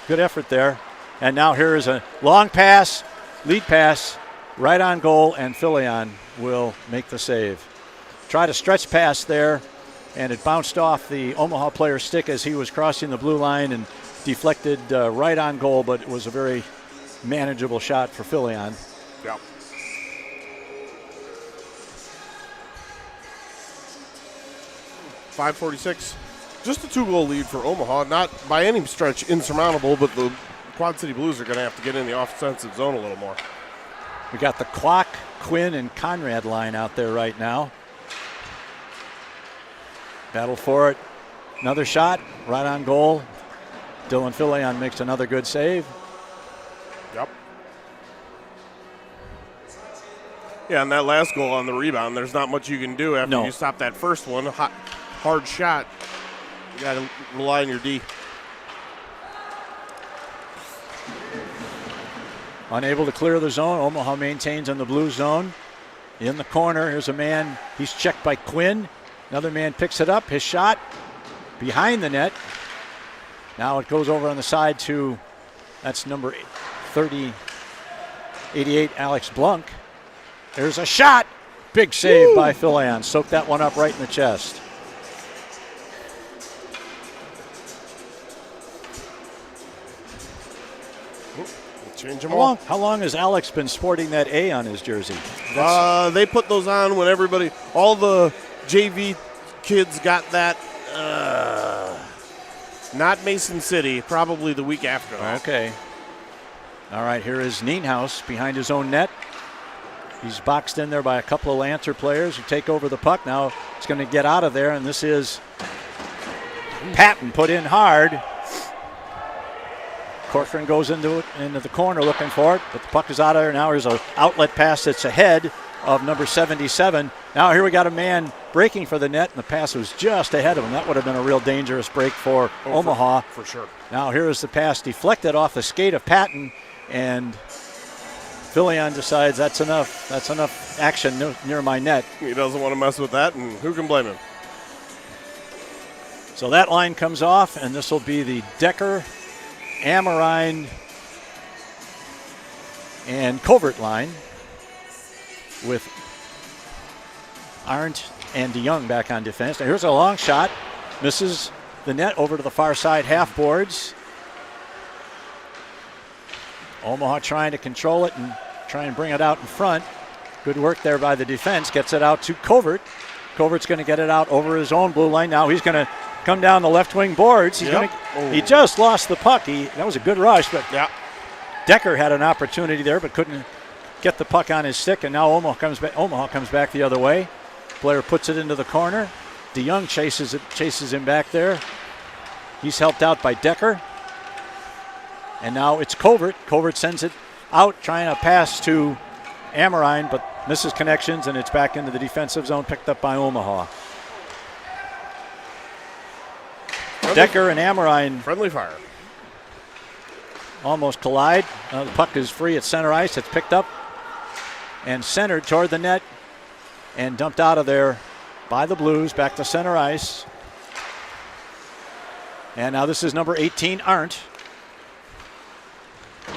Good effort there. And now here is a long pass, lead pass, right on goal, and Filion will make the save. Tried a stretch pass there, and it bounced off the Omaha player's stick as he was crossing the blue line and deflected right on goal, but it was a very manageable shot for Filion. Yep. .546. Just a 2-goal lead for Omaha. Not by any stretch insurmountable, but the Quad City Blues are going to have to get in the offensive zone a little more. We got the Clock, Quinn, and Conrad line out there right now. Battle for it. Another shot, right on goal. Dylan Filion makes another good save. Yep. Yeah, and that last goal on the rebound, there's not much you can do after you stop that first one. Hard shot. You got to rely on your D. Unable to clear the zone. Omaha maintains in the blue zone. In the corner, here's a man. He's checked by Quinn. Another man picks it up. His shot behind the net. Now it goes over on the side to, that's number 88, Alex Blunk. There's a shot. Big save by Filion. Soaked that one up right in the chest. Change them all. How long has Alex been sporting that A on his jersey? They put those on when all the JV kids got that. Not Mason City, probably the week after. Okay. All right, here is Nienhuis behind his own net. He's boxed in there by a couple of Lancer players who take over the puck. Now it's going to get out of there, and this is Patton put in hard. Corcoran goes into the corner looking for it, but the puck is out of there. Now here's an outlet pass that's ahead of number 77. Now here we got a man breaking for the net, and the pass was just ahead of him. That would have been a real dangerous break for Omaha. For sure. Now here is the pass deflected off the skate of Patton, and Filion decides that's enough. That's enough action near my net. He doesn't want to mess with that, and who can blame him? So that line comes off, and this will be the Decker, Amorine, and Covert line with Arndt and DeYoung back on defense. Now here's a long shot. Misses the net over to the far side half boards. Omaha trying to control it and try and bring it out in front. Good work there by the defense. Gets it out to Covert. Covert's going to get it out over his own blue line. Now he's going to come down the left wing boards. He just lost the puck. That was a good rush, but Decker had an opportunity there but couldn't get the puck on his stick, and now Omaha comes back the other way. Blair puts it into the corner. DeYoung chases him back there. He's helped out by Decker. And now it's Covert. Covert sends it out, trying to pass to Amorine, but misses connections, and it's back into the defensive zone, picked up by Omaha. Decker and Amorine. Friendly fire. Almost collide. The puck is free at center ice. It's picked up and centered toward the net and dumped out of there by the Blues, back to center ice. And now this is number 18, Arndt.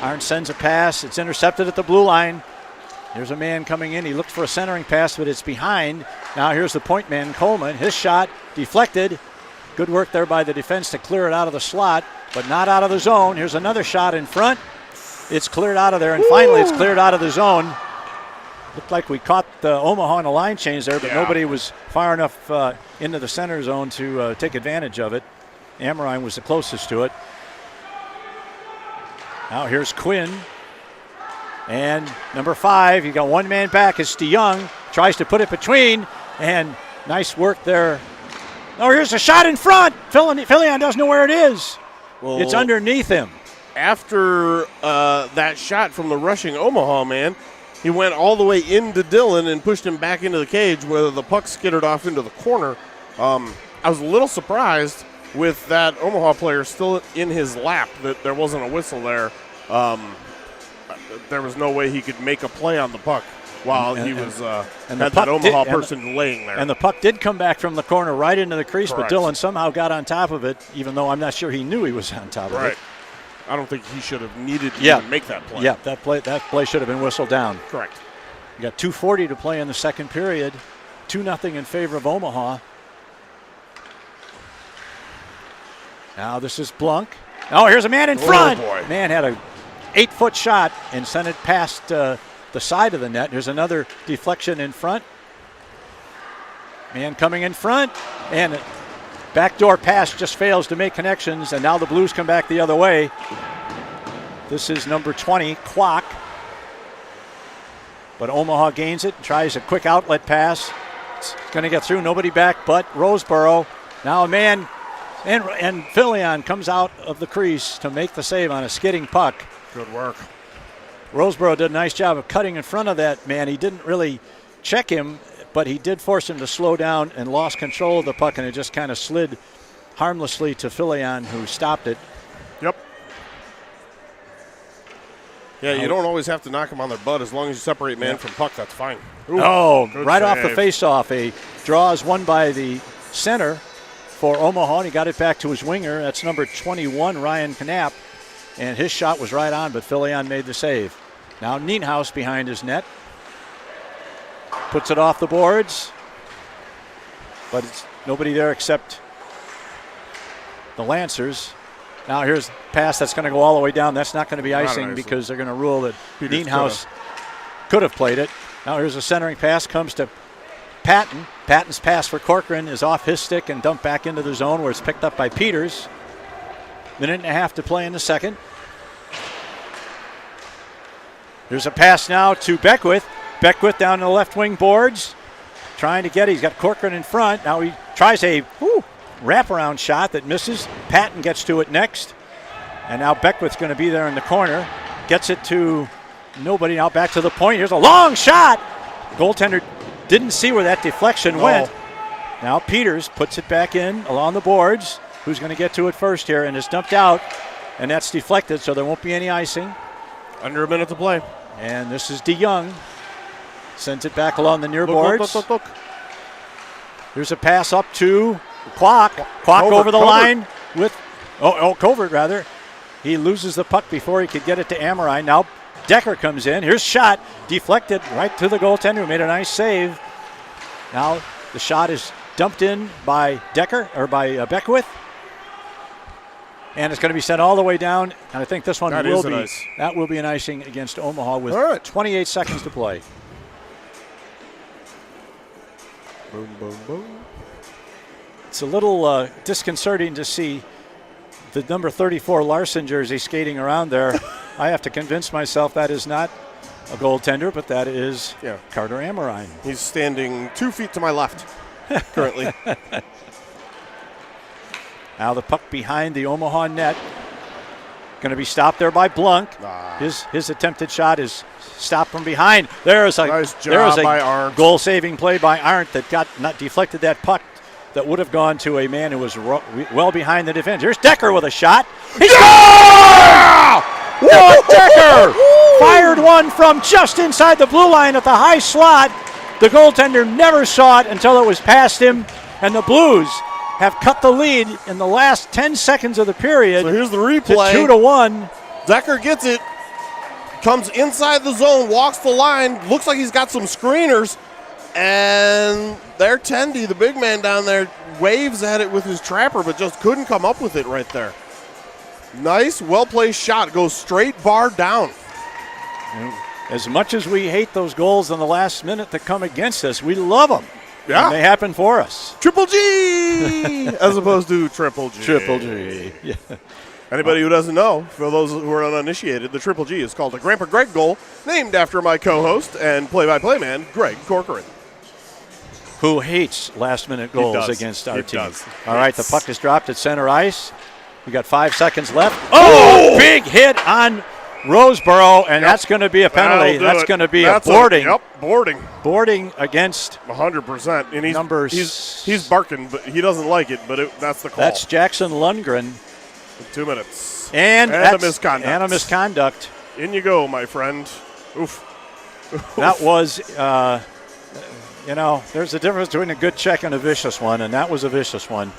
Arndt sends a pass. It's intercepted at the blue line. There's a man coming in. He looked for a centering pass, but it's behind. Now here's the point man, Coleman. His shot deflected. Good work there by the defense to clear it out of the slot, but not out of the zone. Here's another shot in front. It's cleared out of there, and finally it's cleared out of the zone. Looked like we caught Omaha in a line change there, but nobody was far enough into the center zone to take advantage of it. Amorine was the closest to it. Now here's Quinn. And number 5, you got one man back. It's DeYoung. Tries to put it between, and nice work there. Oh, here's a shot in front. Filion doesn't know where it is. Well, it's underneath him. After that shot from the rushing Omaha man, he went all the way into Dillon and pushed him back into the cage where the puck skittered off into the corner. I was a little surprised with that Omaha player still in his lap that there wasn't a whistle there. There was no way he could make a play on the puck while he was that Omaha person laying there. And the puck did come back from the corner right into the crease, Correct. But Dillon somehow got on top of it, even though I'm not sure he knew he was on top of it. I don't think he should have needed to even make that play. Yeah, that play should have been whistled down. Correct. You got 2:40 to play in the second period. 2-0 in favor of Omaha. Now this is Blunk. Oh, here's a man in front. Boy. Man had a 8-foot shot and sent it past the side of the net. There's another deflection in front. Man coming in front, and backdoor pass just fails to make connections, and now the Blues come back the other way. This is number 20, Kwok. But Omaha gains it, tries a quick outlet pass. It's going to get through, nobody back but Roseboro. Now a man, and Filion comes out of the crease to make the save on a skidding puck. Good work. Roseboro did a nice job of cutting in front of that man. He didn't really check him, but he did force him to slow down and lost control of the puck, and it just kind of slid harmlessly to Filion, who stopped it. Yep. Yeah, you don't always have to knock them on their butt. As long as you separate man from puck, that's fine. Ooh, right save. off the face-off. A draw is won by the center for Omaha, and he got it back to his winger. That's number 21, Ryan Knapp, and his shot was right on, but Filion made the save. Now Nienhaus behind his net. Puts it off the boards, but it's nobody there except the Lancers. Now here's a pass that's going to go all the way down. That's not going to be icing because they're going to rule that Nienhaus could have played it. Now here's a centering pass, comes to Patton. Patton's pass for Corcoran is off his stick and dumped back into the zone where it's picked up by Peters. Minute and a half to play in the second. There's a pass now to Beckwith. Beckwith down to the left wing boards. Trying to get it. He's got Corcoran in front. Now he tries a wraparound shot that misses. Patton gets to it next. And now Beckwith's going to be there in the corner. Gets it to nobody. Now back to the point. Here's a long shot. Goaltender didn't see where that deflection went. Now Peters puts it back in along the boards. Who's going to get to it first here? And it's dumped out. And that's deflected, so there won't be any icing. Under a minute to play. And this is DeYoung. Sends it back along the near boards. Look. Here's a pass up to Kwok. Kwok over the line with, Covert rather. He loses the puck before he could get it to Amorine. Now Decker comes in. Here's shot. Deflected right to the goaltender who made a nice save. Now the shot is dumped in by Decker, or by Beckwith. And it's going to be sent all the way down. And I think this one will be an icing against Omaha with 28 seconds to play. Boom, boom, boom. It's a little disconcerting to see the number 34 Larson jersey skating around there. I have to convince myself that is not a goaltender, but that is Carter Amorine. He's standing 2 feet to my left currently. Now the puck behind the Omaha net. Going to be stopped there by Blunk. His attempted shot is stopped from behind. There's a by Arndt. Goal-saving play by Arndt that not deflected that puck that would have gone to a man who was well behind the defense. Here's Decker with a shot. He scored! What Decker! Fired one from just inside the blue line at the high slot. The goaltender never saw it until it was past him, and the Blues have cut the lead in the last 10 seconds of the period. So here's the replay. To 2-1. Decker gets it, comes inside the zone, walks the line, looks like he's got some screeners, and their Tendy, the big man down there, waves at it with his trapper, but just couldn't come up with it right there. Nice, well-placed shot, goes straight bar down. As much as we hate those goals in the last minute that come against us, we love them. Yeah. And they happen for us. Triple G as opposed to Triple G. Triple G. Yeah. Anybody who doesn't know, for those who are uninitiated, the Triple G is called a Grandpa Greg goal, named after my co-host and play-by-play man, Greg Corcoran. Who hates last-minute goals against our team. Does. All right, the puck is dropped at center ice. We got 5 seconds left. Oh! Big hit on Roseboro, and that's going to be a penalty. That's going to be a boarding. Boarding. Boarding against 100%. And he's barking, but he doesn't like it, but that's the call. That's Jackson Lundgren. 2 minutes. And a misconduct. And a misconduct. In you go, my friend. Oof. That was, there's a difference between a good check and a vicious one, and that was a vicious one.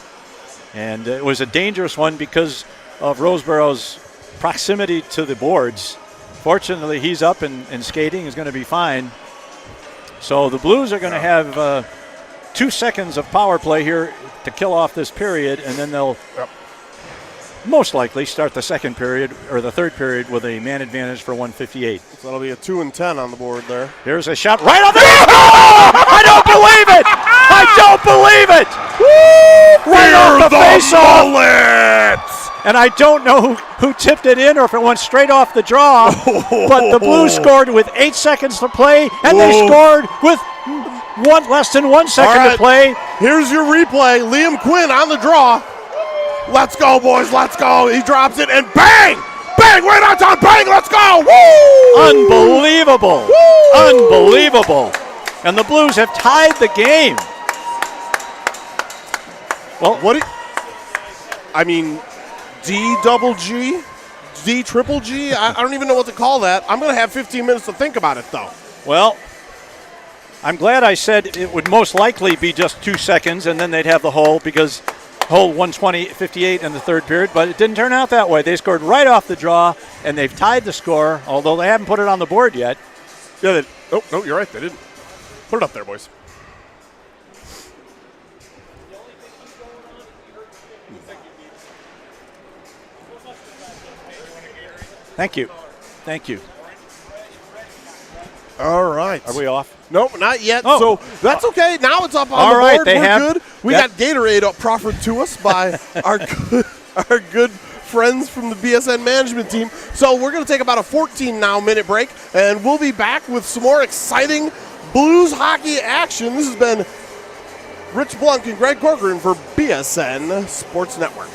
And it was a dangerous one because of Roseboro's proximity to the boards. Fortunately, he's up and skating is going to be fine. So the Blues are going to have 2 seconds of power play here to kill off this period, and then they'll most likely start the second period or the third period with a man advantage for 158. So that'll be a 2 and 10 on the board there. Here's a shot right on the net. I don't believe it! I don't believe it! Woo! Right off the face-off. And I don't know who tipped it in or if it went straight off the draw, but the Blues scored with 8 seconds to play, and they scored with less than 1 second to play. Here's your replay. Liam Quinn on the draw. Let's go, boys. Let's go. He drops it, and bang! Bang! Right on time. Bang! Let's go! Woo! Unbelievable. Woo! Unbelievable. And the Blues have tied the game. Well, D double G? D triple G? I don't even know what to call that. I'm going to have 15 minutes to think about it, though. Well, I'm glad I said it would most likely be just 2 seconds, and then they'd have the hole because hole 120-58 in the third period, but it didn't turn out that way. They scored right off the draw, and they've tied the score, although they haven't put it on the board yet. Yeah, no, you're right. They didn't. Put it up there, boys. Thank you. Thank you. All right. Are we off? Nope, not yet. Oh. So that's okay. Now it's up on All the right, board. they We're have good. We got Gatorade proffered to us by our good friends from the BSN management team. So we're going to take about a 14-minute break, and we'll be back with some more exciting Blues hockey action. This has been Rich Blunk and Greg Corcoran for BSN Sports Network.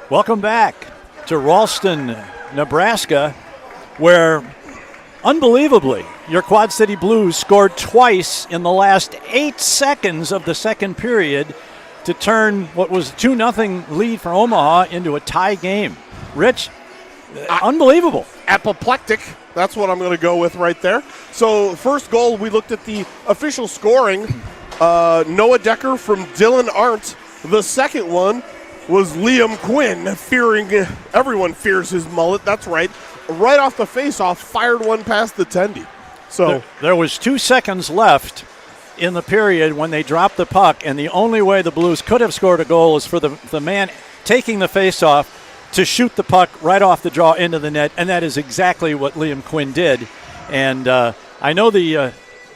Welcome back to Ralston, Nebraska, where, unbelievably, your Quad City Blues scored twice in the last 8 seconds of the second period to turn what was a 2-0 lead for Omaha into a tie game. Rich, unbelievable. Apoplectic. That's what I'm going to go with right there. So first goal, we looked at the official scoring. Noah Decker from Dylan Arndt. The second one was Liam Quinn, everyone fears his mullet. That's right. Right off the face-off, fired one past the tendy. So there was 2 seconds left in the period when they dropped the puck, and the only way the Blues could have scored a goal is for the man taking the face-off to shoot the puck right off the draw into the net, and that is exactly what Liam Quinn did. And I know the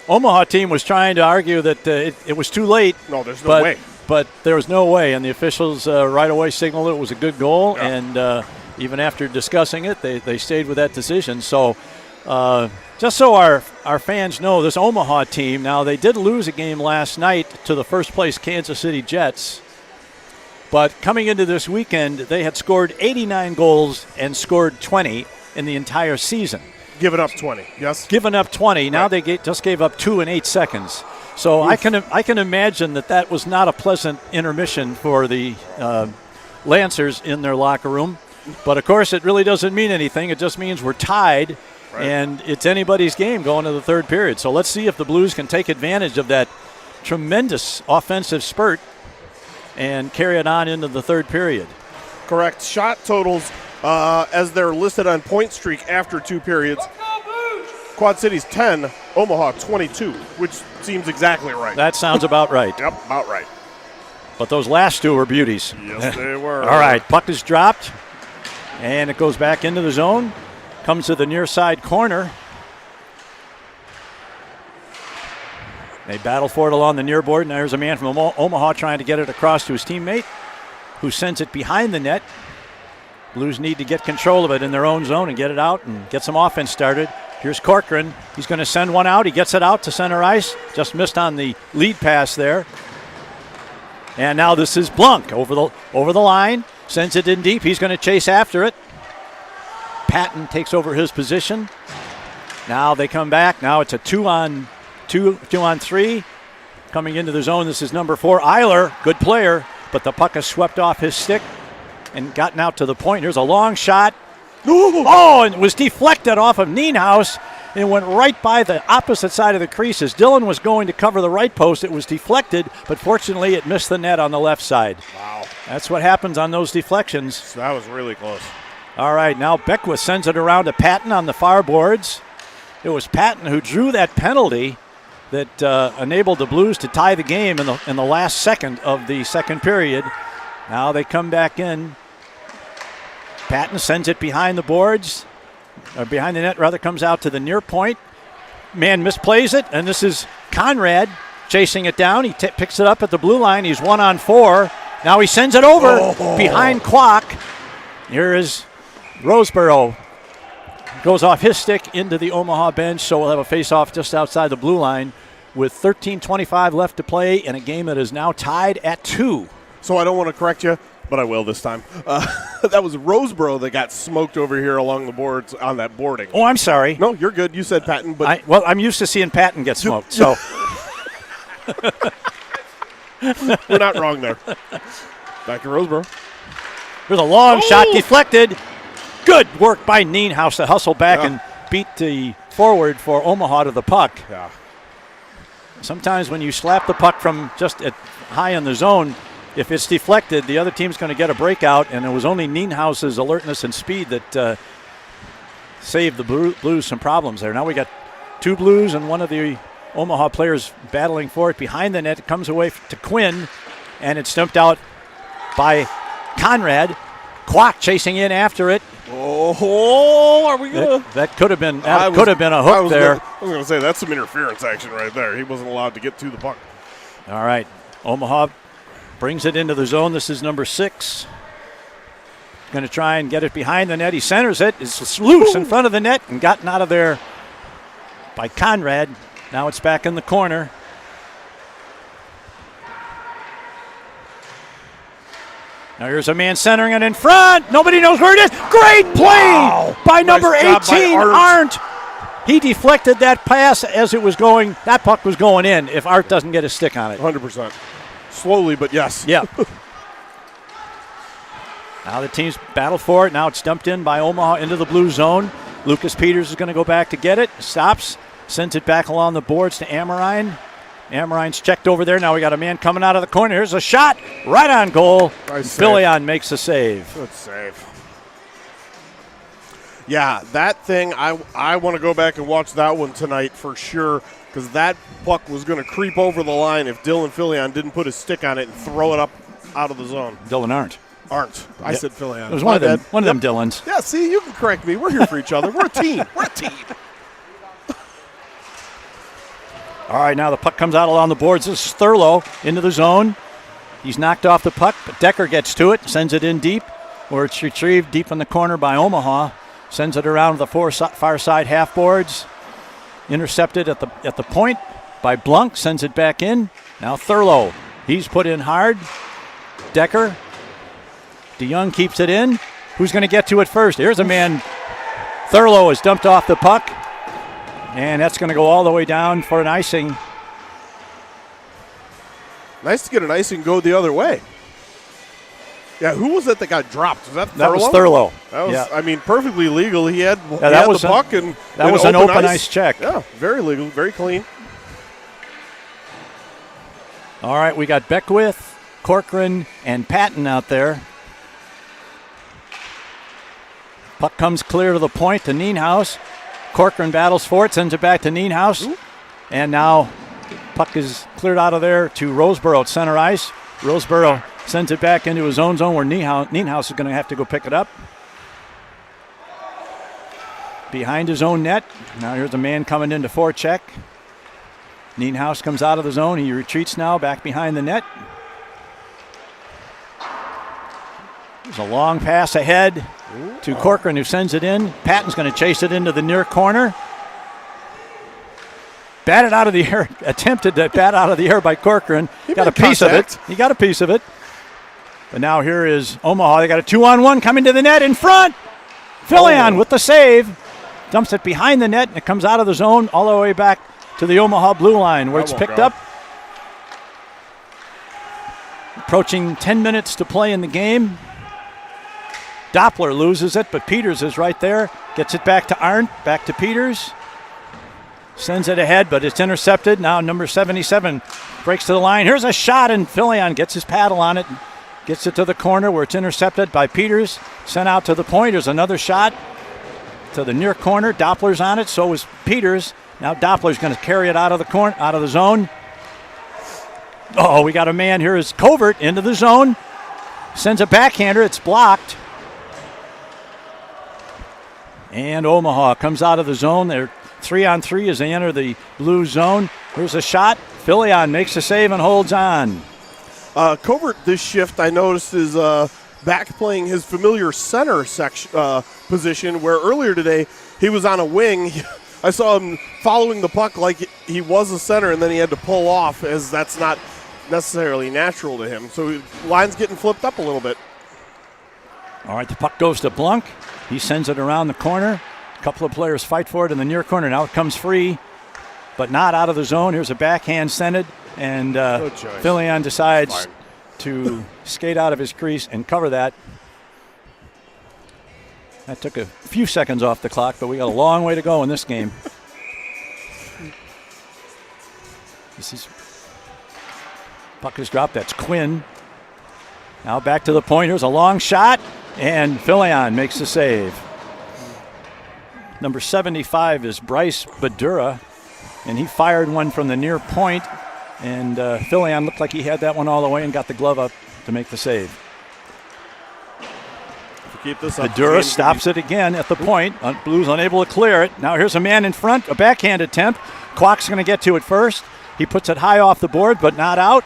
Omaha team was trying to argue that it was too late. No, there's no way. But there was no way, and the officials right away signaled it was a good goal, yeah. And even after discussing it, they stayed with that decision. So just so our fans know, this Omaha team, now they did lose a game last night to the first-place Kansas City Jets, but coming into this weekend, they had scored 89 goals and scored 20 in the entire season. Given up 20, yes? Given up 20. Now right. they just gave up 2 in 8 seconds. So I can imagine that was not a pleasant intermission for the Lancers in their locker room. But, of course, it really doesn't mean anything. It just means we're tied, right. And it's anybody's game going to the third period. So let's see if the Blues can take advantage of that tremendous offensive spurt and carry it on into the third period. Correct. Shot totals, as they're listed on Point Streak after 2 periods. Quad City's 10, Omaha 22, which seems exactly right. That sounds about right. Yep, about right. But those last 2 were beauties. Yes, they were. All right, puck is dropped, and it goes back into the zone. Comes to the near side corner. They battle for it along the near board, and there's a man from Omaha trying to get it across to his teammate, who sends it behind the net. Blues need to get control of it in their own zone and get it out and get some offense started. Here's Corcoran. He's going to send one out. He gets it out to center ice. Just missed on the lead pass there. And now this is Blunk over the line. Sends it in deep. He's going to chase after it. Patton takes over his position. Now they come back. Now it's a 2-on-3. Coming into the zone, this is number 4. Eiler, good player, but the puck is swept off his stick and gotten out to the point. Here's a long shot. Oh, and it was deflected off of Nienhaus and went right by the opposite side of the crease. As Dylan was going to cover the right post, it was deflected, but fortunately it missed the net on the left side. Wow. That's what happens on those deflections. So that was really close. All right, now Beckwith sends it around to Patton on the far boards. It was Patton who drew that penalty that enabled the Blues to tie the game in the last second of the second period. Now they come back in. Patton sends it behind the boards, or behind the net rather, comes out to the near point. Man misplays it, and this is Conrad chasing it down. He picks it up at the blue line. He's 1-on-4. Now he sends it over behind Kwok. Here is Roseborough. Goes off his stick into the Omaha bench, so we'll have a face-off just outside the blue line with 13:25 left to play in a game that is now tied at 2. So I don't want to correct you, but I will this time. That was Roseborough that got smoked over here along the boards on that boarding. Oh, I'm sorry. No, you're good. You said Patton, but I'm used to seeing Patton get smoked. So we're not wrong there. Back to Roseborough. There's a long shot deflected. Good work by Nienhaus to hustle back and beat the forward for Omaha to the puck. Yeah. Sometimes when you slap the puck from just high in the zone, if it's deflected, the other team's going to get a breakout, and it was only Nienhaus's alertness and speed that saved the Blues some problems there. Now we got 2 Blues and one of the Omaha players battling for it behind the net. It comes away to Quinn, and it's stumped out by Conrad. Kwok chasing in after it. Oh, are we gonna? That could have been a hook there. I was gonna say that's some interference action right there. He wasn't allowed to get to the puck. All right, Omaha brings it into the zone. This is number 6. Going to try and get it behind the net. He centers it. It's loose in front of the net and gotten out of there by Conrad. Now it's back in the corner. Now here's a man centering it in front. Nobody knows where it is. Great play by number 18, Arndt. He deflected that pass as it was going. That puck was going in if Art doesn't get a stick on it. 100%. Slowly, but yes. Yeah. Now the teams battle for it. Now it's dumped in by Omaha into the blue zone. Lucas Peters is going to go back to get it. Stops. Sends it back along the boards to Amorine. Amorine's checked over there. Now we got a man coming out of the corner. Here's a shot. Right on goal. Nice Filion makes a save. Good save. Yeah, that thing, I want to go back and watch that one tonight for sure, because that puck was going to creep over the line if Dylan Filion didn't put his stick on it and throw it up out of the zone. Dylan Arndt. I said Filion. It was one of them Dylans. Yeah, see, you can correct me. We're here for each other. We're a team. We're a team. All right, now the puck comes out along the boards. This is Thurlow into the zone. He's knocked off the puck, but Decker gets to it, sends it in deep, where it's retrieved deep in the corner by Omaha. Sends it around the far side half boards. Intercepted at the point by Blunk. Sends it back in. Now Thurlow. He's put in hard. Decker. DeYoung keeps it in. Who's going to get to it first? Here's a man. Thurlow has dumped off the puck. And that's going to go all the way down for an icing. Nice to get an icing go the other way. Yeah, who was that got dropped? Was that Thurlow? That was Thurlow. That was, yeah. I mean, perfectly legal. He had the puck and that was an open ice check. Yeah, very legal, very clean. All right, we got Beckwith, Corcoran, and Patton out there. Puck comes clear to the point to Nienhaus. Corcoran battles for it, sends it back to Nienhaus. Ooh. And now puck is cleared out of there to Roseboro at center ice. Roseboro sends it back into his own zone where Nienhaus is going to have to go pick it up. Behind his own net. Now here's a man coming into forecheck. Nienhaus comes out of the zone. He retreats now back behind the net. There's a long pass ahead to Corcoran, who sends it in. Patton's going to chase it into the near corner. Batted out of the air. Attempted to bat out of the air by Corcoran. Got a piece of it. He got a piece of it. But now here is Omaha. They got a 2-on-1 coming to the net in front. Filion with the save. Dumps it behind the net, and it comes out of the zone all the way back to the Omaha blue line, where it's picked up. Approaching 10 minutes to play in the game. Doppler loses it, but Peters is right there. Gets it back to Arndt, back to Peters. Sends it ahead, but it's intercepted. Now number 77 breaks to the line. Here's a shot, and Filion gets his paddle on it. Gets it to the corner where it's intercepted by Peters. Sent out to the point. There's another shot to the near corner. Doppler's on it, so is Peters. Now Doppler's going to carry it out of the corner, out of the zone. Oh, we got a man here. Is Covert into the zone. Sends a backhander. It's blocked. And Omaha comes out of the zone. They're 3-on-3 as they enter the blue zone. Here's a shot. Filion makes a save and holds on. Covert this shift, I noticed, is back playing his familiar center position, where earlier today he was on a wing. I saw him following the puck like he was a center, and then he had to pull off, as that's not necessarily natural to him. So line's getting flipped up a little bit. All right, the puck goes to Blunk. He sends it around the corner. A couple of players fight for it in the near corner. Now it comes free, but not out of the zone. Here's a backhand sent it, and Filion decides to skate out of his crease and cover that. That took a few seconds off the clock, but we got a long way to go in this game. Puck is dropped. That's Quinn. Now back to the point. Here's a long shot, and Filion makes the save. Number 75 is Bryce Badura, and he fired one from the near point, and Filion looked like he had that one all the way and got the glove up to make the save. Keep this up. Badura stops it again at the point. Blues unable to clear it. Now here's a man in front, a backhand attempt. Kwok's going to get to it first. He puts it high off the board, but not out.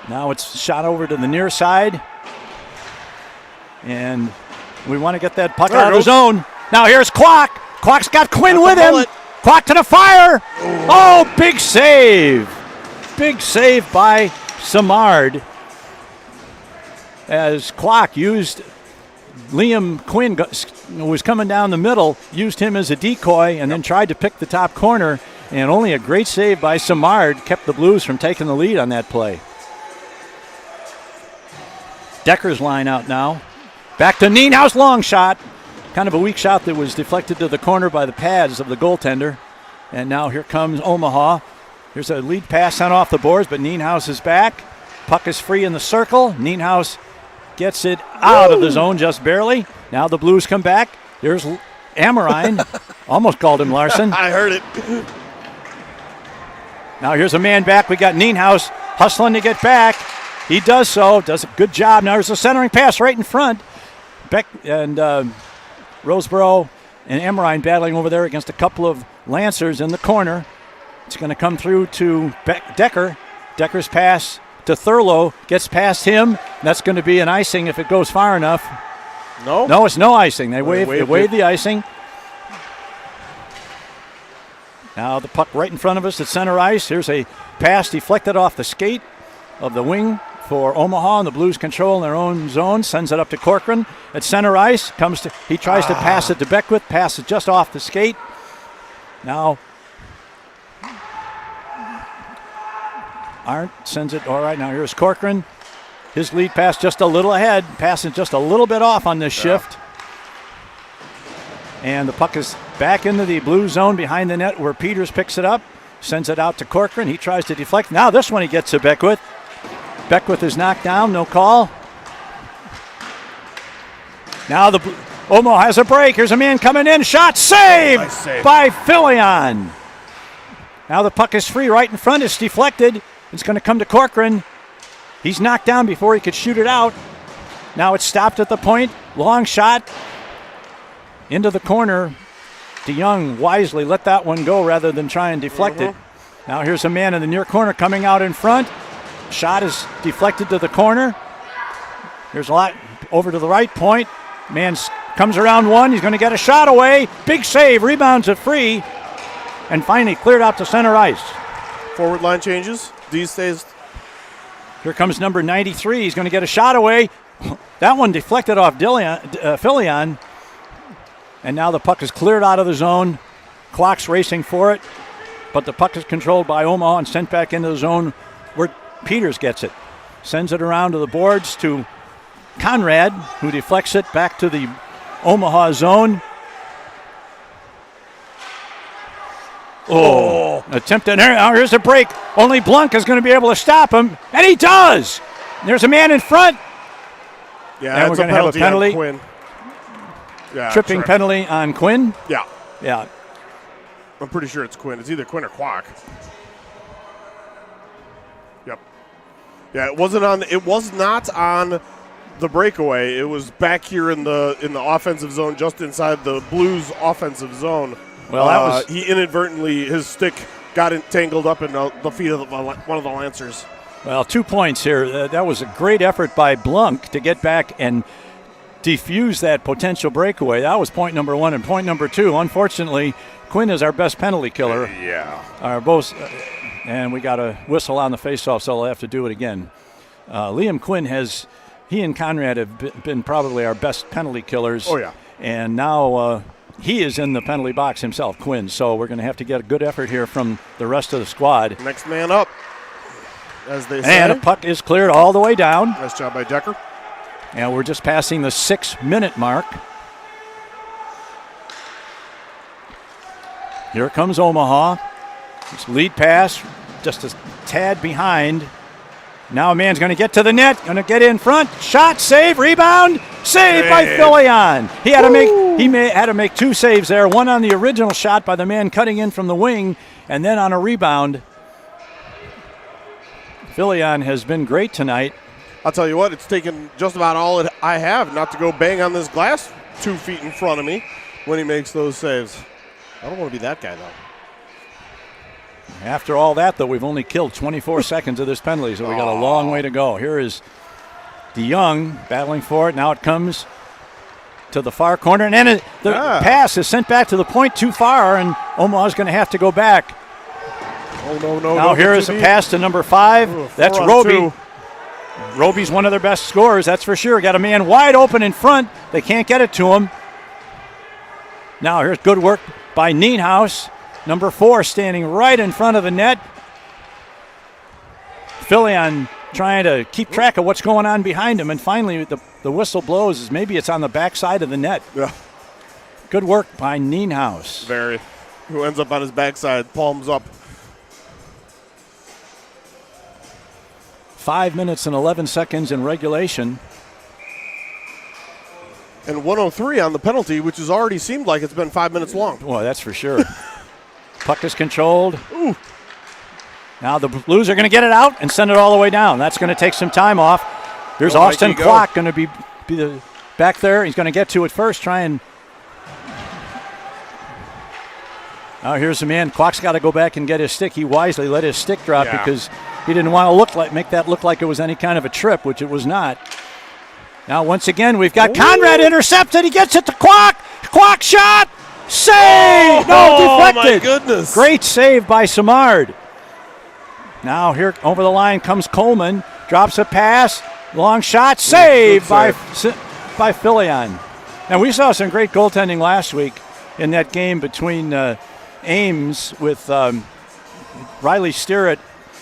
Now it's shot over to the near side. And we want to get that puck out of the zone. Now here's Kwok. Kwok's got Quinn with him. Kwok to the fire. Oh, big save. Big save by Samard. as Clock used Liam Quinn, was coming down the middle, used him as a decoy, and then tried to pick the top corner. And only a great save by Samard kept the Blues from taking the lead on that play. Decker's line out now. Back to Nienhaus, long shot. Kind of a weak shot that was deflected to the corner by the pads of the goaltender. And now here comes Omaha. Here's a lead pass sent off the boards, but Nienhaus is back. Puck is free in the circle. Nienhaus gets it out of the zone just barely. Now the Blues come back. There's Amorine. Almost called him Larson. I heard it. Now here's a man back. We got Nienhaus hustling to get back. He does so. Does a good job. Now there's a centering pass right in front. Beck and Roseboro and Amorine battling over there against a couple of Lancers in the corner. It's going to come through to Decker. Decker's pass to Thurlow. Gets past him. That's going to be an icing if it goes far enough. No? No, it's no icing. They waved the icing. Now the puck right in front of us at center ice. Here's a pass deflected off the skate of the wing for Omaha, and the Blues control in their own zone. Sends it up to Corcoran at center ice. He tries to pass it to Beckwith. Passes just off the skate. Now Arndt sends it all right. Now here's Corcoran. His lead pass just a little ahead. Passing just a little bit off on this shift. And the puck is back into the Blue zone behind the net where Peters picks it up. Sends it out to Corcoran. He tries to deflect. Now this one he gets to Beckwith. Beckwith is knocked down. No call. Now Omaha has a break. Here's a man coming in. Shot saved by Filion. Now the puck is free right in front. It's deflected. It's going to come to Corcoran. He's knocked down before he could shoot it out. Now it's stopped at the point. Long shot into the corner. DeYoung wisely let that one go rather than try and deflect it. Now here's a man in the near corner coming out in front. Shot is deflected to the corner. Here's a lot over to the right point. Man comes around one. He's going to get a shot away. Big save. Rebounds it free. And finally cleared out to center ice. Forward line changes. D stays. Here comes number 93. He's going to get a shot away. That one deflected off Filion. And now the puck is cleared out of the zone. Clock's racing for it. But the puck is controlled by Omaha and sent back into the zone where Peters gets it. Sends it around to the boards to Conrad, who deflects it back to the Omaha zone. Oh, attempted. Here's a break. Only Blunk is going to be able to stop him, and he does. There's a man in front. Yeah, and we're going to have a penalty. Quinn. Yeah, tripping penalty on Quinn. Yeah. I'm pretty sure it's Quinn. It's either Quinn or Quack. Yep. Yeah, it was not on the breakaway. It was back here in the offensive zone, just inside the Blues offensive zone. Well, he inadvertently, his stick got entangled up in the feet of one of the Lancers. Well, 2 points here. That was a great effort by Blunk to get back and defuse that potential breakaway. That was point number one. And point number two, unfortunately, Quinn is our best penalty killer. And we got a whistle on the faceoff, so I'll have to do it again. Liam Quinn he and Conrad have been probably our best penalty killers. Oh, yeah. And now he is in the penalty box himself, Quinn. So we're going to have to get a good effort here from the rest of the squad. Next man up, as they say. And a puck is cleared all the way down. Nice job by Decker. And we're just passing the 6-minute mark. Here comes Omaha. It's lead pass, just a tad behind. Now a man's going to get to the net, going to get in front. Shot, save, rebound, save by Filion. He had to make two saves there. One on the original shot by the man cutting in from the wing, and then on a rebound. Filion has been great tonight. I'll tell you what, it's taken just about all I have not to go bang on this glass 2 feet in front of me when he makes those saves. I don't want to be that guy, though. After all that, though, we've only killed 24 seconds of this penalty, so we got a long way to go. Here is DeYoung battling for it. Now it comes to the far corner, and then the pass is sent back to the point too far, and Omaha's going to have to go back. Oh, no. Now here is a pass to number 5. That's Roby. Roby's one of their best scorers, that's for sure. Got a man wide open in front. They can't get it to him. Now here's good work by Nienhuis. Number 4 standing right in front of the net. Filion trying to keep track of what's going on behind him, and finally the whistle blows as maybe it's on the backside of the net. Yeah. Good work by Nienhuis. Very. Who ends up on his backside, palms up. 5 minutes and 11 seconds in regulation. And 103 on the penalty, which has already seemed like it's been 5 minutes long. Well, that's for sure. Puck is controlled. Ooh. Now the Blues are going to get it out and send it all the way down. That's going to take some time off. There's Austin Klock going to be back there. He's going to get to it first, try and... Now here's the man. Klock's got to go back and get his stick. He wisely let his stick drop because he didn't want to make that look like it was any kind of a trip, which it was not. Now once again, we've got Conrad intercepted. He gets it to Klock. Klock shot. Save! Deflected. Oh, my goodness. Great save by Simard. Now here over the line comes Coleman. Drops a pass. Long shot. Save by Filion. Now we saw some great goaltending last week in that game between Ames with Riley Sterrett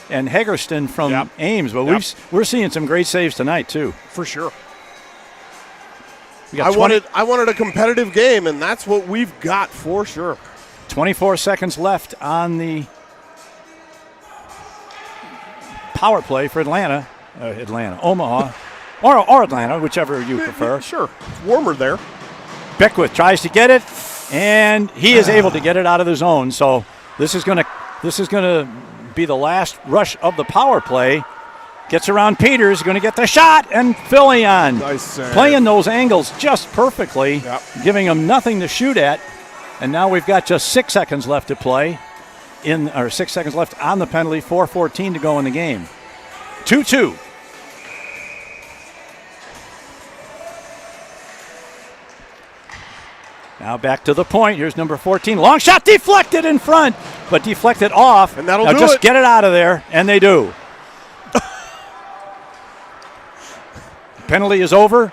and Hagerston from Ames. But we're seeing some great saves tonight too. For sure. I wanted a competitive game, and that's what we've got for sure. 24 seconds left on the power play for Omaha, or Atlanta, whichever you prefer. Sure, it's warmer there. Beckwith tries to get it, and he is able to get it out of the zone. So this is going to be the last rush of the power play. Gets around Peters, going to get the shot, and Filion playing those angles just perfectly, giving him nothing to shoot at. And now we've got just 6 seconds left to play, 6 seconds left on the penalty, 4:14 to go in the game. 2-2. Now back to the point. Here's number 14. Long shot deflected in front, but deflected off. And that'll now just get it out of there, and they do. Penalty is over.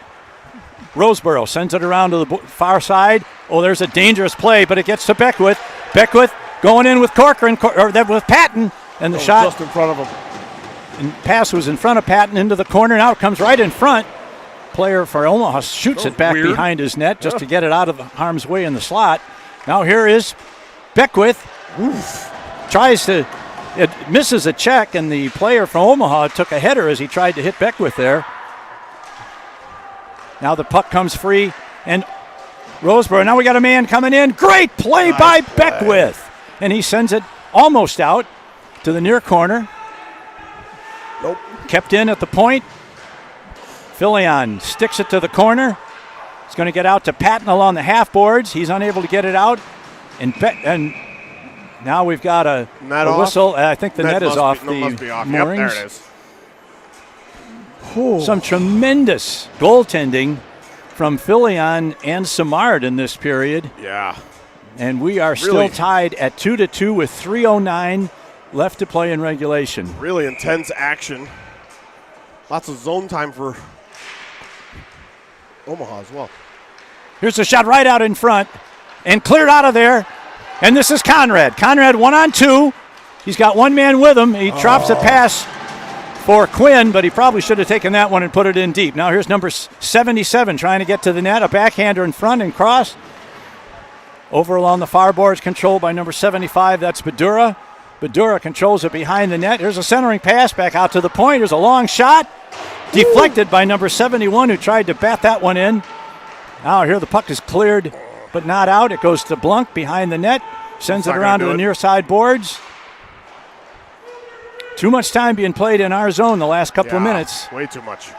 Roseboro sends it around to the far side. Oh, there's a dangerous play, but it gets to Beckwith. Beckwith going in with Corcoran, with Patton, and the shot just in front of him. And pass was in front of Patton into the corner. Now it comes right in front. Player for Omaha shoots it back behind his net just to get it out of harm's way in the slot. Now here is Beckwith. It misses a check, and the player from Omaha took a header as he tried to hit Beckwith there. Now the puck comes free, and Roseboro. Now we got a man coming in. Great play by Beckwith. And he sends it almost out to the near corner. Nope. Kept in at the point. Filion sticks it to the corner. He's going to get out to Patton along the half boards. He's unable to get it out. And now we've got a whistle. I think the net is off the moorings. Yep, there it is. Some tremendous goaltending from Filion and Simard in this period. Yeah. And we are still tied at 2-2 with 3:09 left to play in regulation. Really intense action. Lots of zone time for Omaha as well. Here's a shot right out in front and cleared out of there. And this is Conrad. Conrad 1-on-2. He's got one man with him. He drops a pass for Quinn, but he probably should have taken that one and put it in deep. Now here's number 77 trying to get to the net. A backhander in front and cross. Over along the far boards, controlled by number 75. That's Badura. Badura controls it behind the net. Here's a centering pass back out to the point. Here's a long shot. Deflected by number 71, who tried to bat that one in. Now here the puck is cleared, but not out. It goes to Blunk behind the net. Sends it around to the near side boards. Too much time being played in our zone the last couple of minutes. Way too much.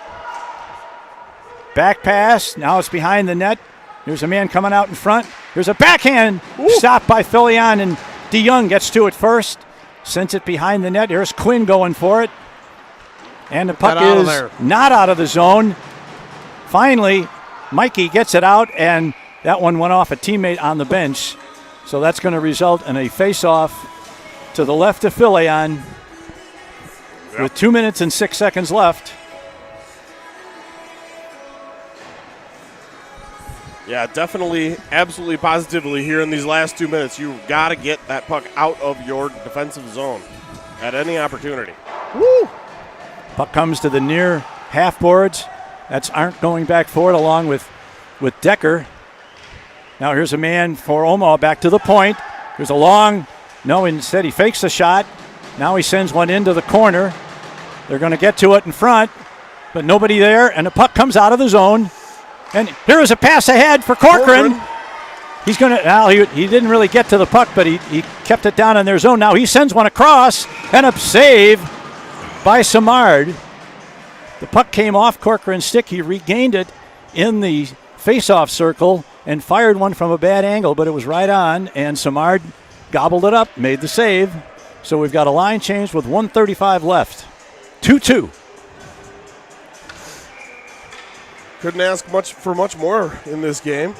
Back pass. Now it's behind the net. There's a man coming out in front. There's a backhand stopped by Filion, and DeYoung gets to it first. Sends it behind the net. Here's Quinn going for it. And the puck is not out of the zone. Finally, Mikey gets it out, and that one went off a teammate on the bench. So that's going to result in a face-off to the left of Filion with 2 minutes and 6 seconds left. Yeah, definitely, absolutely, positively here in these last 2 minutes. You've got to get that puck out of your defensive zone at any opportunity. Woo! Puck comes to the near half boards. That's Arndt going back for it along with Decker. Now here's a man for Omaha back to the point. There's a long, no, instead he fakes the shot. Now he sends one into the corner. They're going to get to it in front, but nobody there, and the puck comes out of the zone. And here is a pass ahead for Corcoran. He's going to, now he didn't really get to the puck, but he kept it down in their zone. Now he sends one across, and a save by Samard. The puck came off Corcoran's stick. He regained it in the face-off circle and fired one from a bad angle, but it was right on, and Samard gobbled it up, made the save. So we've got a line change with 1:35 left. 2-2. Couldn't ask for much more in this game.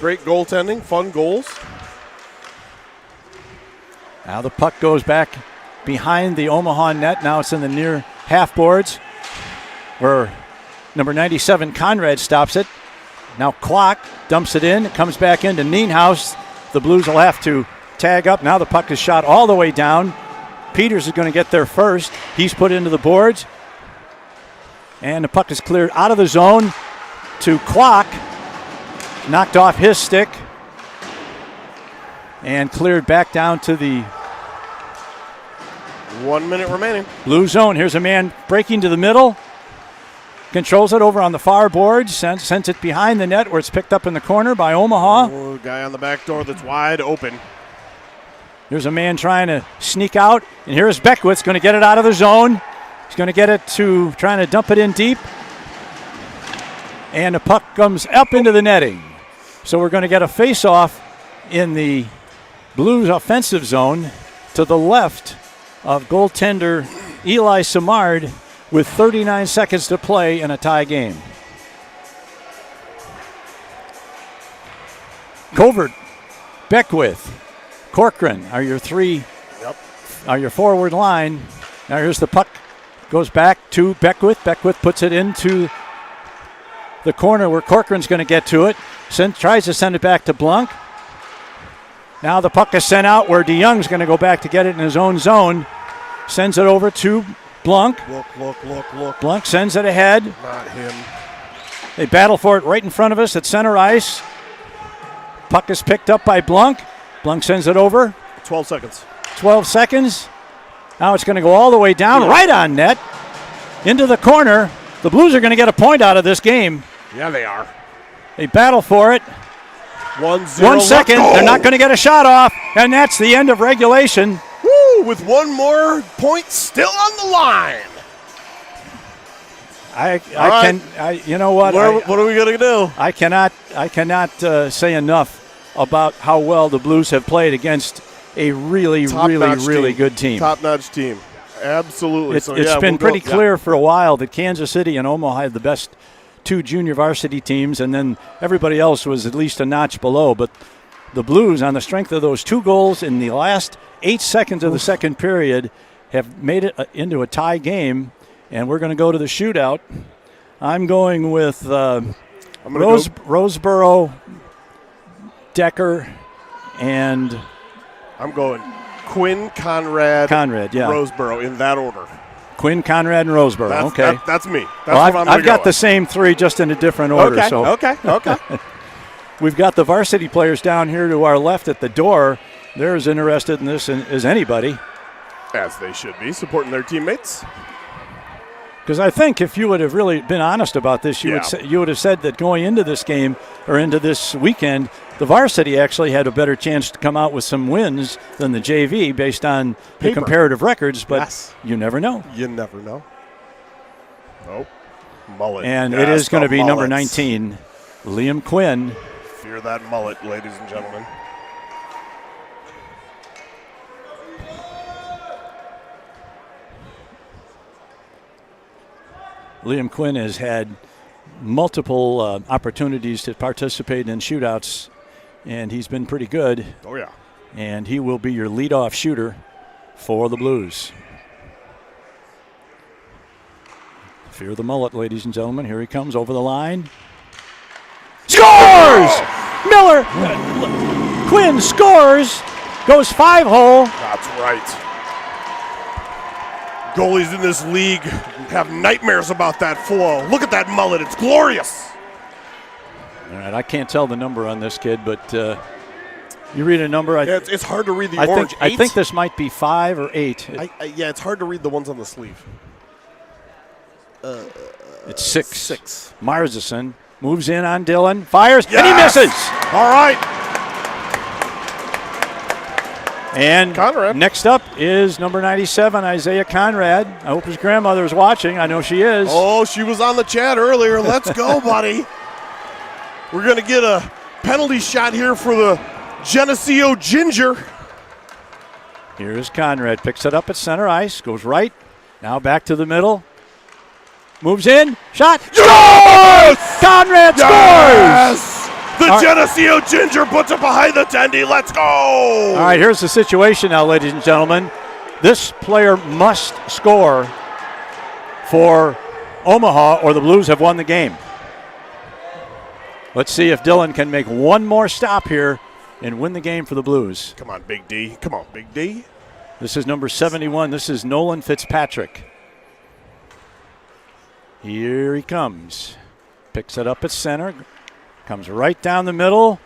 Great goaltending, fun goals. Now the puck goes back behind the Omaha net. Now it's in the near half boards where number 97 Conrad stops it. Now Klock dumps it in. It comes back into Nienhaus. The Blues will have to tag up. Now the puck is shot all the way down. Peters is going to get there first. He's put into the boards. And the puck is cleared out of the zone to Klock. Knocked off his stick. And cleared back down to the 1 minute remaining. blue zone. Here's a man breaking to the middle. Controls it over on the far boards. Sends it behind the net where it's picked up in the corner by Omaha. Oh, guy on the back door that's wide open. There's a man trying to sneak out. And here's Beckwith's going to get it out of the zone. He's going to get it to trying to dump it in deep. And the puck comes up into the netting. So we're going to get a face-off in the Blues offensive zone to the left of goaltender Eli Samard with 39 seconds to play in a tie game. Covert, Beckwith, Corcoran are your three, are your forward line. Now here's the puck, goes back to Beckwith. Beckwith puts it into the corner where Corcoran's going to get to it. Tries to send it back to Blunk. Now the puck is sent out where DeYoung's going to go back to get it in his own zone. Sends it over to Blunk. Look. Blunk sends it ahead. Not him. They battle for it right in front of us at center ice. Puck is picked up by Blunk. Blunk sends it over. 12 seconds. 12 seconds. Now it's going to go all the way down, right on net, into the corner. The Blues are going to get a point out of this game. Yeah, they are. They battle for it. 1-0. 1 second. They're not going to get a shot off, and that's the end of regulation. Woo! With one more point still on the line. You know what? What are we going to do? I cannot say enough about how well the Blues have played against a really good team. Top-notch team. Absolutely. It's been pretty clear for a while that Kansas City and Omaha had the best two junior varsity teams, and then everybody else was at least a notch below. But the Blues, on the strength of those two goals in the last 8 seconds of the second period, have made it into a tie game, and we're going to go to the shootout. I'm going with Roseboro, Decker, and I'm going Quinn, Conrad, yeah. Roseboro in that order. Quinn, Conrad, and Roseboro. Okay. That's me. I've got the same three, just in a different order. Okay. We've got the varsity players down here to our left at the door. They're as interested in this as anybody. As they should be, supporting their teammates. Because I think if you would have really been honest about this, you would have said that going into this game or into this weekend, the varsity actually had a better chance to come out with some wins than the JV based on the comparative records, but you never know. You never know. Nope. Mullet. And it is going to be number 19, Liam Quinn. Fear that mullet, ladies and gentlemen. Liam Quinn has had multiple opportunities to participate in shootouts, and he's been pretty good. Oh, yeah. And he will be your leadoff shooter for the Blues. Fear the mullet, ladies and gentlemen. Here he comes over the line. Scores! Miller, Quinn scores, goes 5-hole. That's right. Goalies in this league have nightmares about that flow. Look at that mullet. It's glorious. All right, I can't tell the number on this kid, but you read a number. Yeah, it's hard to read the orange. I think this might be 5 or 8. Yeah, it's hard to read the ones on the sleeve. It's 6. 6. Marsison moves in on Dylan, fires, Yes! and he misses. All right. And Conrad. Next up is number 97, Isaiah Conrad. I hope his grandmother is watching. I know she is. Oh, she was on the chat earlier. Let's go, buddy. We're going to get a penalty shot here for the Geneseo Ginger. Here's Conrad, picks it up at center ice, goes right, now back to the middle. Moves in, shot. Yes! Conrad scores! Yes! The Geneseo Ginger puts it behind the tendy. Let's go! All right, here's the situation now, ladies and gentlemen. This player must score for Omaha or the Blues have won the game. Let's see if Dylan can make one more stop here and win the game for the Blues. Come on, Big D. Come on, Big D. This is number 71. This is Nolan Fitzpatrick. Here he comes. Picks it up at center. Comes right down the middle.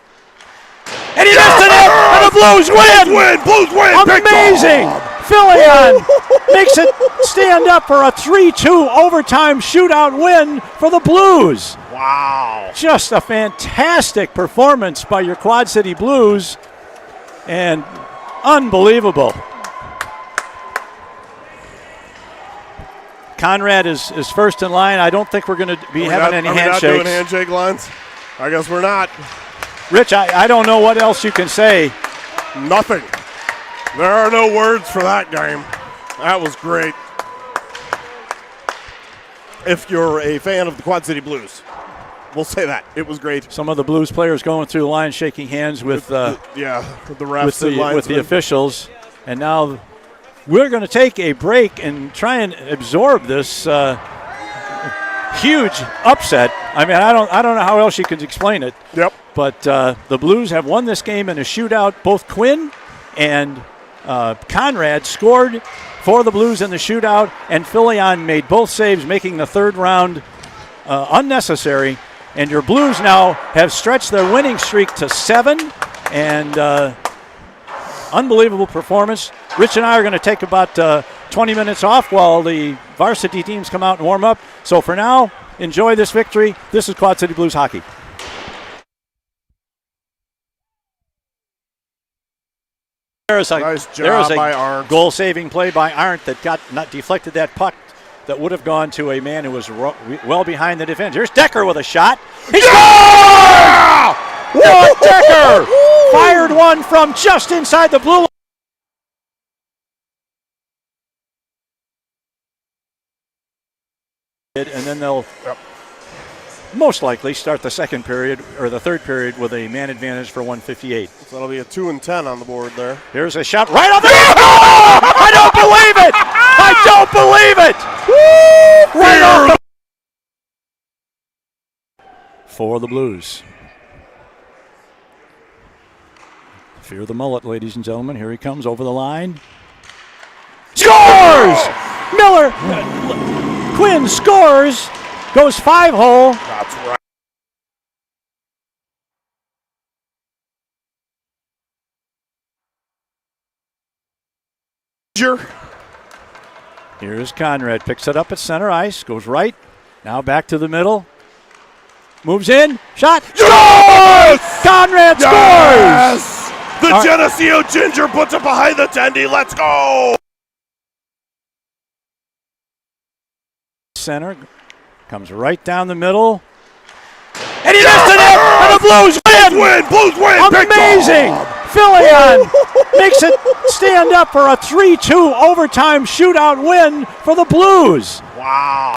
And he missed it in! And the Blues win! Blues win! Amazing! Filion makes it stand up for a 3-2 overtime shootout win for the Blues. Wow. Just a fantastic performance by your Quad City Blues. And unbelievable. Conrad is first in line. I don't think we're going to be having any handshakes. Are we not doing handshake lines? I guess we're not. Rich, I don't know what else you can say. Nothing. There are no words for that game. That was great. If you're a fan of the Quad City Blues, we'll say that. It was great. Some of the Blues players going through the line, shaking hands with the refs with the officials. And now we're going to take a break and try and absorb this huge upset. I mean, I don't know how else you could explain it. Yep. But the Blues have won this game in a shootout. Both Quinn and Conrad scored for the Blues in the shootout, and Filion made both saves, making the third round unnecessary. And your Blues now have stretched their winning streak to 7, and unbelievable performance. Rich and I are going to take about 20 minutes off while the varsity teams come out and warm up. So for now, enjoy this victory. This is Quad City Blues hockey. There's a goal-saving play by Arndt that deflected that puck that would have gone to a man who was well behind the defense. Here's Decker with a shot. He scored! What Decker! Fired one from just inside the blue line. And then they'll most likely start the second period or the third period with a man advantage for 158. So that'll be a 2 and 10 on the board there. Here's a shot right off the net. I don't believe it! I don't believe it! Woo! Right off for the Blues. Fear the mullet, ladies and gentlemen. Here he comes over the line. Scores! Miller. Quinn scores. Goes 5-hole. That's right. Here's Conrad. Picks it up at center ice. Goes right. Now back to the middle. Moves in. Shot. Yes! Conrad scores! Yes! The Geneseo Ginger puts it behind the tendy. Let's go! Center. Comes right down the middle. And he missed it in! And the Blues win! Blues win! Amazing! Filion makes it stand up for a 3-2 overtime shootout win for the Blues. Wow.